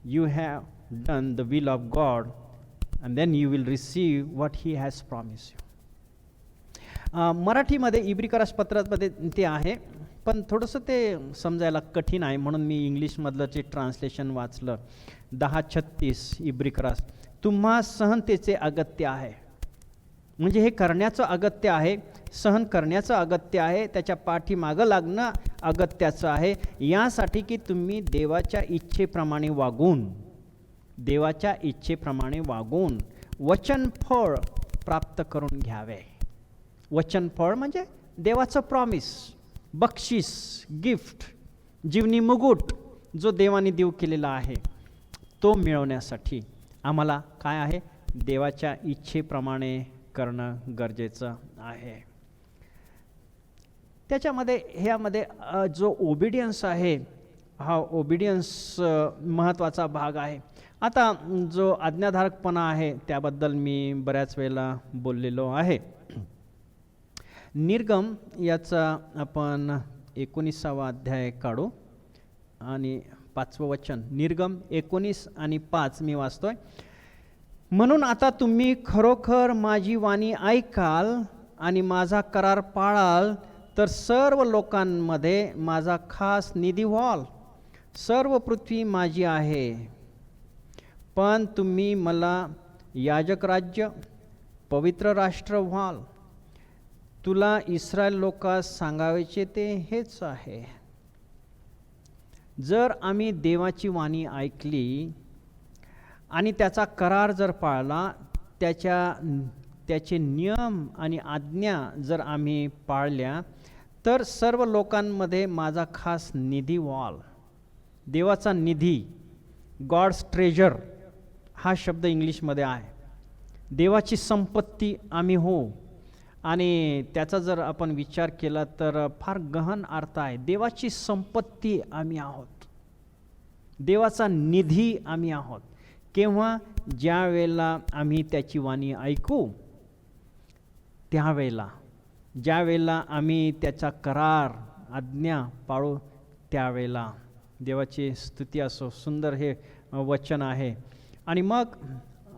Speaker 1: you have done the will of God and then you will receive what he has promised you. मराठीमध्ये इब्रिकरास पत्रामध्ये ते आहे, पण थोडंसं ते समजायला कठीण आहे, म्हणून मी इंग्लिशमधलं जे ट्रान्सलेशन वाचलं. 10:36 इब्रिकरास, तुम्हा सहनतेचे अगत्य आहे, म्हणजे हे करण्याचं अगत्य आहे, सहन करण्याचं अगत्य आहे, त्याच्या पाठीमागं लागणं अगत्याचं आहे, यासाठी की तुम्ही देवाच्या इच्छेप्रमाणे वागून वचनफळ प्राप्त करून घ्यावे. वचनफळ म्हणजे देवाचं प्रॉमिस, बक्षीस, गिफ्ट, जीवनी मुकुट जो देवाने देव केलेला आहे, तो मिळवण्यासाठी आम्हाला काय आहे, देवाच्या इच्छेप्रमाणे करणं गरजेचं आहे. त्याच्यामध्ये ह्यामध्ये जो ओबिडियन्स आहे, हा ओबिडियन्स महत्त्वाचा भाग आहे. आता जो आज्ञाधारकपणा आहे त्याबद्दल मी बऱ्याच वेळेला बोललेलो आहे. निर्गम याचा आपण 19वा अध्याय काढू आणि 5वं वचन. निर्गम 19 आणि 5 मी वाचतोय. म्हणून आता तुम्ही खरोखर माझी वाणी ऐकाल आणि माझा करार पाळाल तर सर्व लोकांमध्ये माझा खास निधी व्हाल. सर्व पृथ्वी माझी आहे, पण तुम्ही मला याजक राज्य, पवित्र राष्ट्र व्हाल. तुला इस्रायल लोकांस सांगायचे ते हेच आहे. जर आम्ही देवाची वाणी ऐकली आणि त्याचा करार जर पाळला, त्याचे नियम आणि आज्ञा जर आम्ही पाळल्या, तर सर्व लोकांमध्ये माझा खास निधी व्हाल. देवाचा निधी, गॉड्स ट्रेजर हा शब्द इंग्लिशमध्ये आहे. देवाची संपत्ती आम्ही हो, आणि त्याचा जर आपण विचार केला तर फार गहन अर्थ आहे. देवाची संपत्ती आम्ही आहोत, देवाचा निधी आम्ही आहोत. केव्हा? ज्या वेळेला आम्ही त्याची वाणी ऐकू, त्यावेळेला, ज्या वेळेला आम्ही त्याचा करार, आज्ञा पाळू, त्यावेळेला. देवाची स्तुती असो. सुंदर हे वचन आहे. आणि मग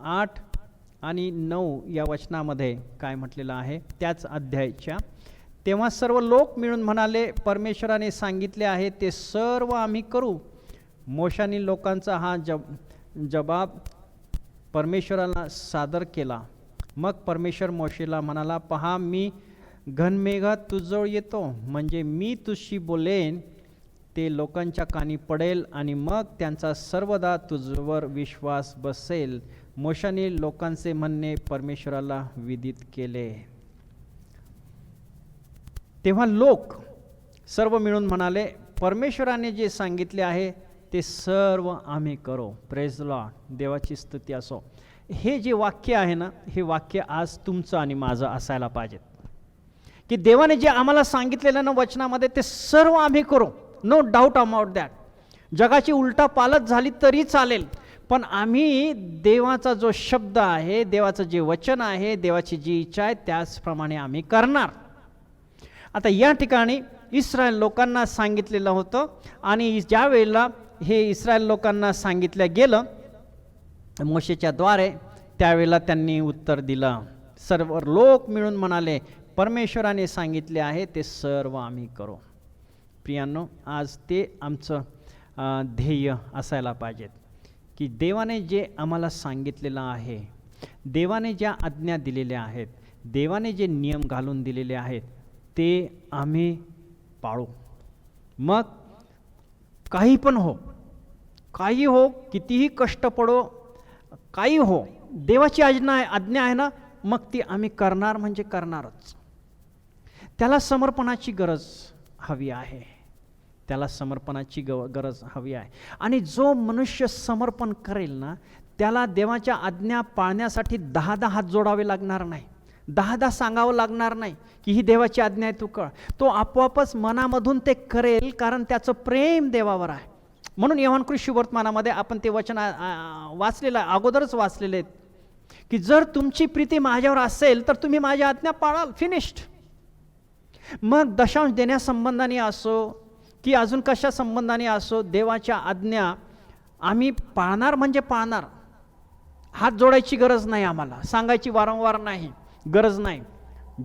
Speaker 1: 8 आणि 9 या वचनामध्ये काय म्हटलेलं आहे त्याच अध्यायाच्या. तेव्हा सर्व लोक मिळून म्हणाले, परमेश्वराने सांगितले आहे ते सर्व आम्ही करू. मोशाने लोकांचा हा जबाब परमेश्वराला सादर केला. मग परमेश्वर मोशेला म्हणाला, पहा मी घनमेघात तुझजवळ येतो, म्हणजे मी तुझशी बोलेन ते लोकांच्या कानी पडेल आणि मग त्यांचा सर्वदा तुझवर विश्वास बसेल. मोशाने लोकांचे म्हणणे परमेश्वराला विदित केले. तेव्हा लोक सर्व मिळून म्हणाले, परमेश्वराने जे सांगितले आहे ते सर्व आम्ही करू. Praise the Lord. देवाची स्तुती असो. हे जे वाक्य आहे ना, हे वाक्य आज तुमचं आणि माझं असायला पाहिजे, की देवाने जे आम्हाला सांगितलेलं ना वचनामध्ये ते सर्व आम्ही करू. No doubt about that. जगाची उलटा पालट झाली तरी चालेल, पण आम्ही देवाचा जो शब्द आहे, देवाचं जे वचन आहे, देवाची जी इच्छा आहे त्याचप्रमाणे आम्ही करणार. आता या ठिकाणी इस्रायल लोकांना सांगितलेलं होतं, आणि ज्या वेळेला हे इस्रायल लोकांना सांगितलं गेलं मोशेच्या द्वारे, त्यावेळेला त्यांनी उत्तर दिलं. सर्व लोक मिळून म्हणाले, परमेश्वराने सांगितले आहे ते सर्व आम्ही करू. प्रियांनो, आज ते आमचं ध्येय असायला पाहिजे, की देवाने जे आम्हाला सांगितलेलं आहे, देवाने ज्या आज्ञा दिलेल्या आहेत, देवाने जे नियम घालून दिलेले आहेत ते आम्ही पाळू. मग काही पण हो, काही हो, कितीही कष्ट पडो, काही हो, देवाची आज्ञा आहे ना, मग ती आम्ही करणार म्हणजे करणारच. त्याला समर्पणाची गरज हवी आहे, त्याला समर्पणाची गरज हवी आहे. आणि जो मनुष्य समर्पण करेल ना, त्याला देवाच्या आज्ञा पाळण्यासाठी 10 हात जोडावे लागणार नाही, 10 सांगावं लागणार नाही की ही देवाची आज्ञा आहे तू कर. तो आपोआपच मनामधून ते करेल, कारण त्याचं प्रेम देवावर आहे. म्हणून योहान सुवर्तमानामध्ये आपण ते वचन वाचलेलं आहे, अगोदरच वाचलेले आहेत की जर तुमची प्रीती माझ्यावर असेल तर तुम्ही माझ्या आज्ञा पाळाल. फिनिश्ड. मग दशांश देण्यासंबंधाने असो की अजून कशा संबंधाने असो, देवाच्या आज्ञा आम्ही पाळणार म्हणजे पाळणार. हात जोडायची गरज नाही, आम्हाला सांगायची वारंवार नाही, गरज नाही.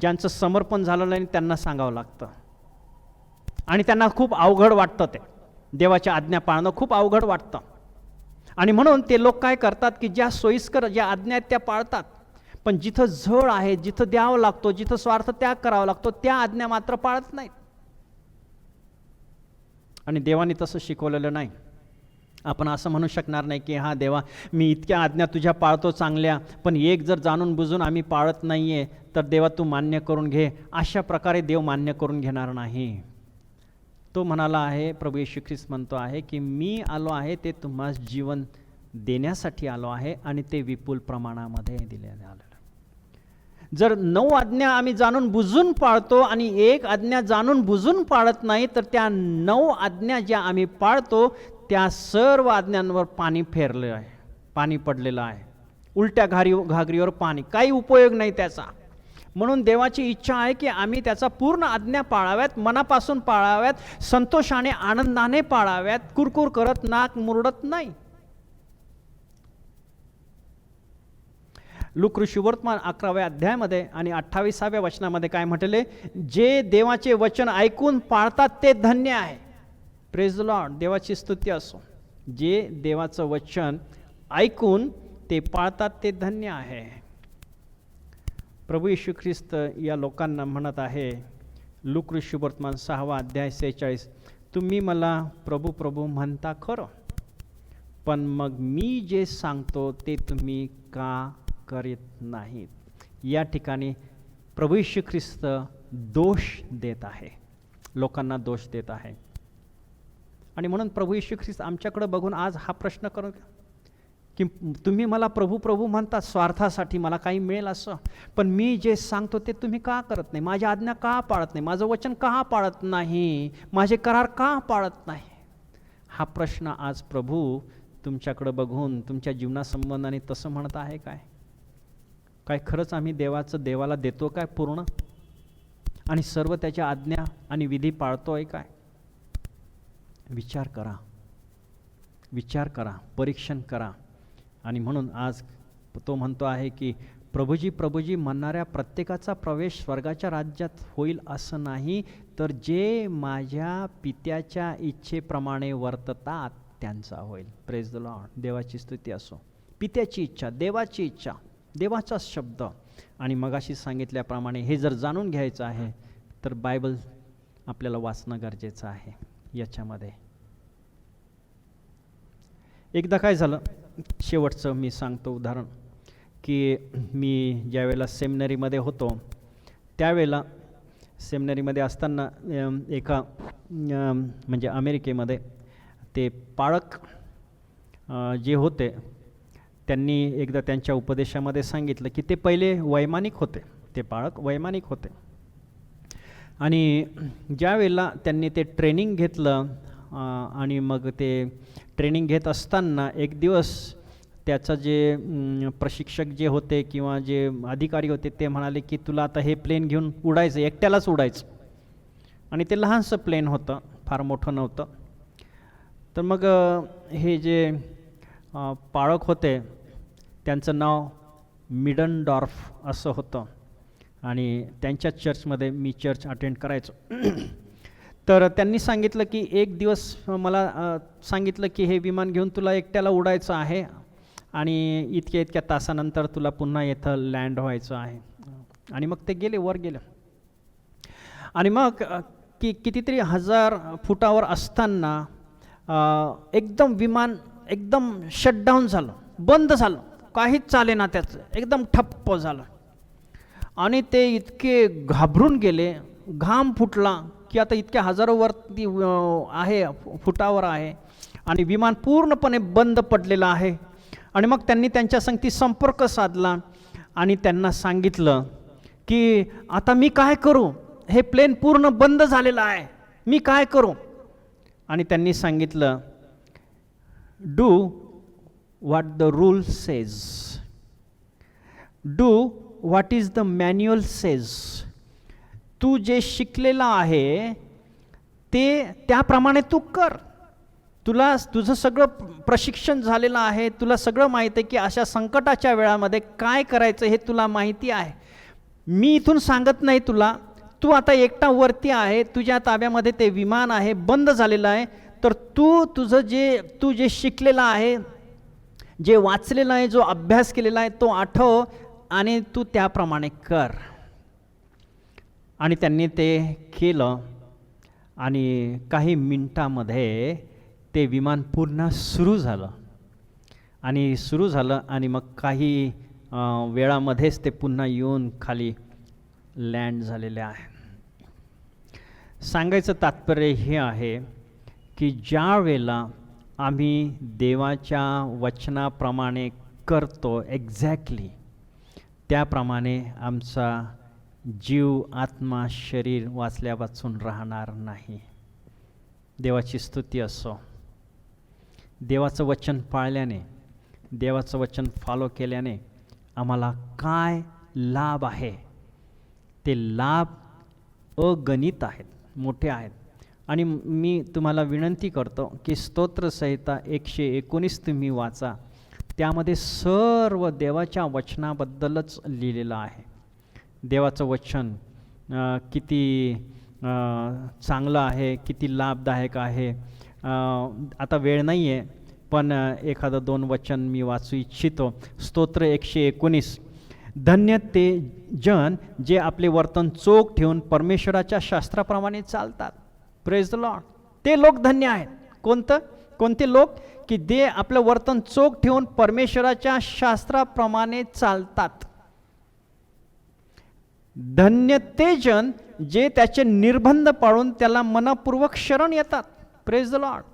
Speaker 1: ज्यांचं समर्पण झालं नाही त्यांना सांगावं लागतं आणि त्यांना खूप अवघड वाटतं. ते देवाच्या आज्ञा पाळणं खूप अवघड वाटतं आणि म्हणून ते लोक काय करतात की ज्या सोयीस्कर ज्या आज्ञा आहेत त्या पाळतात, पण जिथं झळ आहे, जिथं द्यावं लागतो, जिथं स्वार्थ त्याग करावा लागतो त्या आज्ञा मात्र पाळत नाहीत. आणि देवाने तसं शिकवलेलं नाही. आपण असं म्हणू शकणार नाही की हा देवा, मी इतक्या आज्ञा तुझ्या पाळतो चांगल्या, पण एक जर जाणून बुजून आम्ही पाळत नाही आहे तर देवा तू मान्य करून घे. अशा प्रकारे देव मान्य करून घेणार नाही. तो म्हणाला आहे, प्रभू येशू ख्रिस्त म्हणतो आहे की मी आलो आहे ते तुम्हाला जीवन देण्यासाठी आलो आहे आणि ते विपुल प्रमाणामध्ये दिलेलं आलेलं. जर 9 आज्ञा आम्ही जाणून बुजून पाळतो आणि एक आज्ञा जाणून बुजून पाळत नाही तर त्या 9 आज्ञा ज्या आम्ही पाळतो त्या सर्व आज्ञांवर पाणी फेरलं आहे, पाणी पडलेलं आहे. उलट्या घागरीवर पाणी, काही उपयोग नाही त्याचा. म्हणून देवाची इच्छा आहे की आम्ही त्याचा पूर्ण आज्ञा पाळाव्यात, मनापासून पाळाव्यात, संतोषाने आनंदाने पाळाव्यात, कुरकुर करत नाक मुरडत नाही. लूका सुवर्तमान 11व्या अध्यायामध्ये आणि 28व्या वचनामध्ये काय म्हटले, जे देवाचे वचन ऐकून पाळतात ते धन्य आहे. Praise the Lord. देवाची स्तुती असो. जे देवाचं वचन ऐकून ते पाळतात ते धन्य आहे. प्रभू येशू ख्रिस्त या लोकांना म्हणत आहे, लूका सुवर्तमान 6वा अध्याय 46, तुम्ही मला प्रभू प्रभू म्हणता खरं, पण मग मी जे सांगतो ते तुम्ही का करीत नाहीत. या ठिकाणी प्रभू येशू ख्रिस्त दोष देत आहे, लोकांना दोष देत आहे. आणि म्हणून प्रभू येशू ख्रिस्त आमच्याकडे बघून आज हा प्रश्न करू की तुम्ही मला प्रभू प्रभू म्हणता स्वार्थासाठी, मला काही मिळेल असं, पण मी जे सांगतो ते तुम्ही का करत नाही, माझ्या आज्ञा का पाळत नाही, माझं वचन का पाळत नाही, माझे करार का पाळत नाही. हा प्रश्न आज प्रभू तुमच्याकडे बघून तुमच्या जीवनासंबंधाने तसं म्हणत आहे काय? काय खरंच आम्ही देवाला देतो काय पूर्ण आणि सर्व त्याच्या आज्ञा आणि विधी पाळतोय काय? विचार करा, विचार करा, परीक्षण करा. आणि म्हणून आज तो म्हणतो आहे की प्रभुजी प्रभुजी म्हणणाऱ्या प्रत्येकाचा प्रवेश स्वर्गाच्या राज्यात होईल असं नाही, तर जे माझ्या पित्याच्या इच्छेप्रमाणे वर्ततात त्यांचा होईल. Praise the Lord. देवाची स्तुती असो. पित्याची इच्छा, देवाची इच्छा, देवाचा शब्द. आणि मगाशी सांगितल्याप्रमाणे हे जर जाणून घ्यायचं आहे तर बायबल आपल्याला वाचणं गरजेचं आहे. याच्यामध्ये एकदा काय झालं, शेवटचं मी सांगतो उदाहरण, की मी ज्यावेळेला सेमिनरीमध्ये होतो त्यावेळेला सेमिनरीमध्ये असताना एका म्हणजे अमेरिकेमध्ये ते पाळक जे होते त्यांनी एकदा त्यांच्या उपदेशामध्ये सांगितलं की ते पहिले वैमानिक होते, ते पाळक वैमानिक होते. आणि ज्यावेळेला त्यांनी ते ट्रेनिंग घेतलं आणि मग ते ट्रेनिंग घेत असताना एक दिवस त्याचं जे प्रशिक्षक जे होते किंवा जे अधिकारी होते ते म्हणाले की तुला आता हे प्लेन घेऊन उडायचं, एकट्यालाच उडायचं. आणि ते लहानसं प्लेन होतं, फार मोठं नव्हतं. तर मग हे जे पाळक होते त्यांचं नाव मिडनडॉर्फ असं होतं आणि त्यांच्या चर्चमध्ये मी चर्च अटेंड करायचो. तर त्यांनी सांगितलं की एक दिवस मला सांगितलं की हे विमान घेऊन तुला एकट्याला उडायचं आहे आणि इतक्या इतक्या तासानंतर तुला पुन्हा इथं लँड व्हायचं आहे. आणि मग ते गेले, वर गेले. आणि मग कितीतरी 1000 फुटावर असताना एकदम विमान एकदम शटडाऊन झालं, बंद झालं, काहीच चालेना, त्याचं एकदम ठप्प झालं. आणि ते इतके घाबरून गेले, घाम फुटला की आता इतक्या हजारोवरती आहे, फुटावर आहे आणि विमान पूर्णपणे बंद पडलेलं आहे. आणि मग त्यांनी त्यांच्या संगती संपर्क साधला आणि त्यांना सांगितलं की आता मी काय करू, हे प्लेन पूर्ण बंद झालेलं आहे, मी काय करू. आणि त्यांनी सांगितलं do what the rule says, do what is the manual says. तू जे शिकलेलं आहे ते त्याप्रमाणे तू कर. तुला तुझं सगळं प्रशिक्षण झालेलं आहे, तुला सगळं माहीत आहे की अशा संकटाच्या वेळामध्ये काय करायचं हे तुला माहिती आहे. मी इथून सांगत नाही तुला. तू आता एकटा वरती आहे, तुझ्या ताब्यामध्ये ते विमान आहे, बंद झालेलं आहे. तर तू जे शिकलेलं आहे, जे वाचलेलं आहे, जो अभ्यास केलेला आहे तो आठव आणि तू त्याप्रमाणे कर. आणि त्यांनी ते केलं आणि काही मिनिटामध्ये ते विमान पुन्हा सुरू झालं आणि मग काही वेळामध्येच ते पुन्हा येऊन खाली लँड झालेले आहे. सांगायचं तात्पर्य हे आहे की ज्या वेळेला आम्ही देवाच्या वचनाप्रमाणे करतो एक्झॅक्टली, त्याप्रमाणे आमचा जीव, आत्मा, शरीर वाचल्या वाचून राहणार नाही. देवाची स्तुती असो. देवाचं वचन पाळल्याने, देवाचं वचन फॉलो केल्याने आम्हाला काय लाभ आहे, ते लाभ अगणित आहेत, मोठे आहेत. आणि मी तुम्हाला विनंती करतो की स्तोत्रसंहिता 119 तुम्ही वाचा. त्यामध्ये सर्व देवाच्या वचनाबद्दलच लिहिलेलं आहे. देवाचं वचन किती चांगलं आहे, किती लाभदायक आहे. आता वेळ नाही आहे, पण एखादं 2 वचन मी वाचू इच्छितो. स्तोत्र 119. धन्य ते जन जे आपले वर्तन चोख ठेवून परमेश्वराच्या शास्त्राप्रमाणे चालतात. Praise the Lord. ते लोक धन्य आहेत. कोणते लोक? की ते आपलं वर्तन चोख ठेवून परमेश्वराच्या शास्त्राप्रमाणे चालतात. धन्य ते जन जे त्याचे निर्बंध पाळून त्याला मनपूर्वक शरण येतात. Praise the Lord.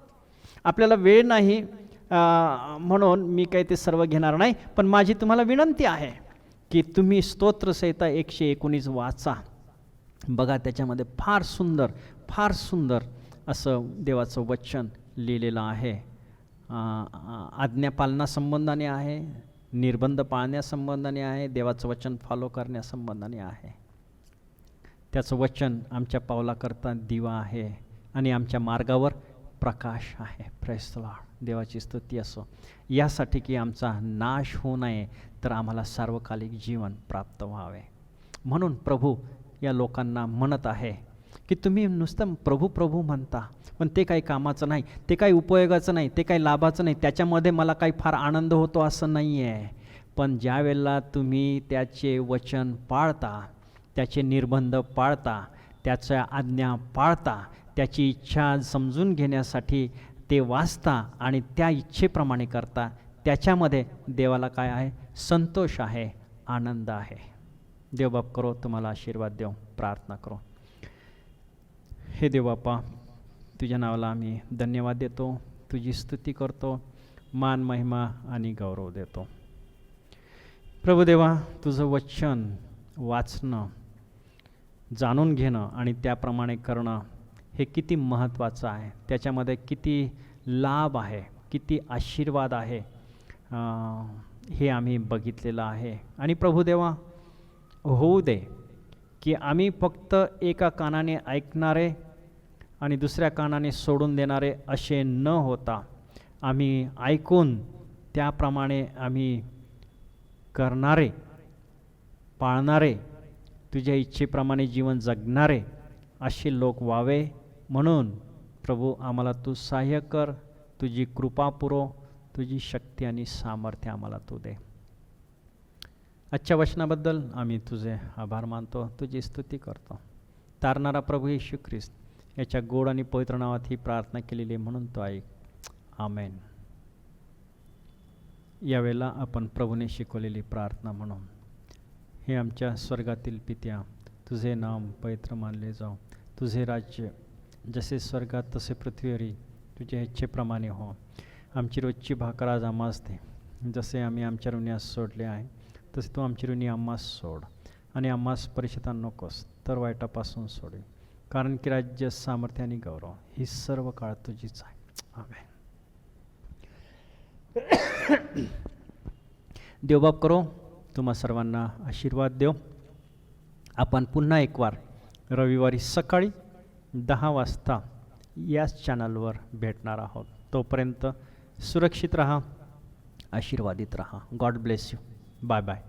Speaker 1: आपल्याला वेळ नाही म्हणून मी काही ते सर्व घेणार नाही, पण माझी तुम्हाला विनंती आहे की तुम्ही स्तोत्रसंहिता 119 वाचा. बघा, त्याच्यामध्ये फार सुंदर असं देवाचं वचन लिहिलेलं आहे. आज्ञापालनासंबंधाने आहे, निर्बंध पाळण्यासंबंधाने आहे, देवाचं वचन फॉलो करण्यासंबंधाने आहे. त्याचं वचन आमच्या पावलाकरता दिवा आहे आणि आमच्या मार्गावर प्रकाश आहे. Praise the Lord. देवाची स्तुती असो. यासाठी की आमचा नाश होऊ नये, तर आम्हाला सार्वकालिक जीवन प्राप्त व्हावे. म्हणून प्रभू या लोकांना म्हणत आहे की तुम्ही नुसतं प्रभू प्रभू म्हणता, पण ते काही कामाचं नाही, ते काही उपयोगाचं नाही, ते काही लाभाचं नाही, त्याच्यामध्ये मला काही फार आनंद होतो असं नाही आहे. पण ज्या वेळेला तुम्ही त्याचे वचन पाळता, त्याचे निर्बंध पाळता, त्याच्या आज्ञा पाळता, त्याची इच्छा समजून घेण्यासाठी ते वाचता आणि त्या इच्छेप्रमाणे करता, त्याच्यामध्ये देवाला काय आहे? संतोष आहे, आनंद आहे. देवबाप करो तुम्हाला आशीर्वाद देऊ. प्रार्थना करो. हे देवबापा, तुझ्या नावाला आम्ही धन्यवाद देतो, तुझी स्तुती करतो, मान, महिमा आणि गौरव देतो. प्रभुदेवा, तुझं वचन वाचणं, जाणून घेणं आणि त्याप्रमाणे करणं हे किती महत्त्वाचं आहे. त्याच्यामध्ये किती लाभ आहे, किती आशीर्वाद आहे, हे आम्ही बघितलेलं आहे. आणि प्रभुदेवा, होऊ दे की आम्ही फक्त एका कानाने ऐकणारे आणि दुसऱ्या कानाने सोडून देणारे असे न होता, आम्ही ऐकून त्याप्रमाणे आम्ही करणारे, पाळणारे, तुझ्या इच्छेप्रमाणे जीवन जगणारे असे लोक व्हावे. म्हणून प्रभू आम्हाला तू सहाय्य कर, तुझी कृपा पुरव, तुझी शक्ती आणि सामर्थ्य आम्हाला तू दे. आजच्या वचनाबद्दल आम्ही तुझे आभार मानतो, तुझी स्तुती करतो. तारणारा प्रभू येशू ख्रिस्त याच्या गोड आणि पवित्र नावात ही प्रार्थना केलेली म्हणून तो ऐक. आमेन. यावेळेला आपण प्रभूने शिकवलेली प्रार्थना म्हणून. हे आमच्या स्वर्गातील पित्या, तुझे नाम पवित्र मानले जाओ, तुझे राज्य जसे स्वर्गात तसे पृथ्वीवरही तुझ्या इच्छेप्रमाणे हो. आमची रोजची भाकर आज आम्हास दे, जसे आम्ही आमच्या ऋण्यास सोडले आहे तसे तू आमची ऋणी आम्हास सोड, आणि आम्हास परीक्षेत नकोस तर वाईटापासून सोडे, कारण की राज्य, सामर्थ्य आणि गौरव ही सर्व काळ तुझीच आहे. आमेन. देवबाप करो तुम्हा सर्वांना आशीर्वाद देव. आपण पुन्हा एक वार रविवारी सकाळी 10 वाजता याच चॅनलवर भेटणार आहोत. तोपर्यंत सुरक्षित रहा, आशीर्वादित रहा. God bless you. Bye bye.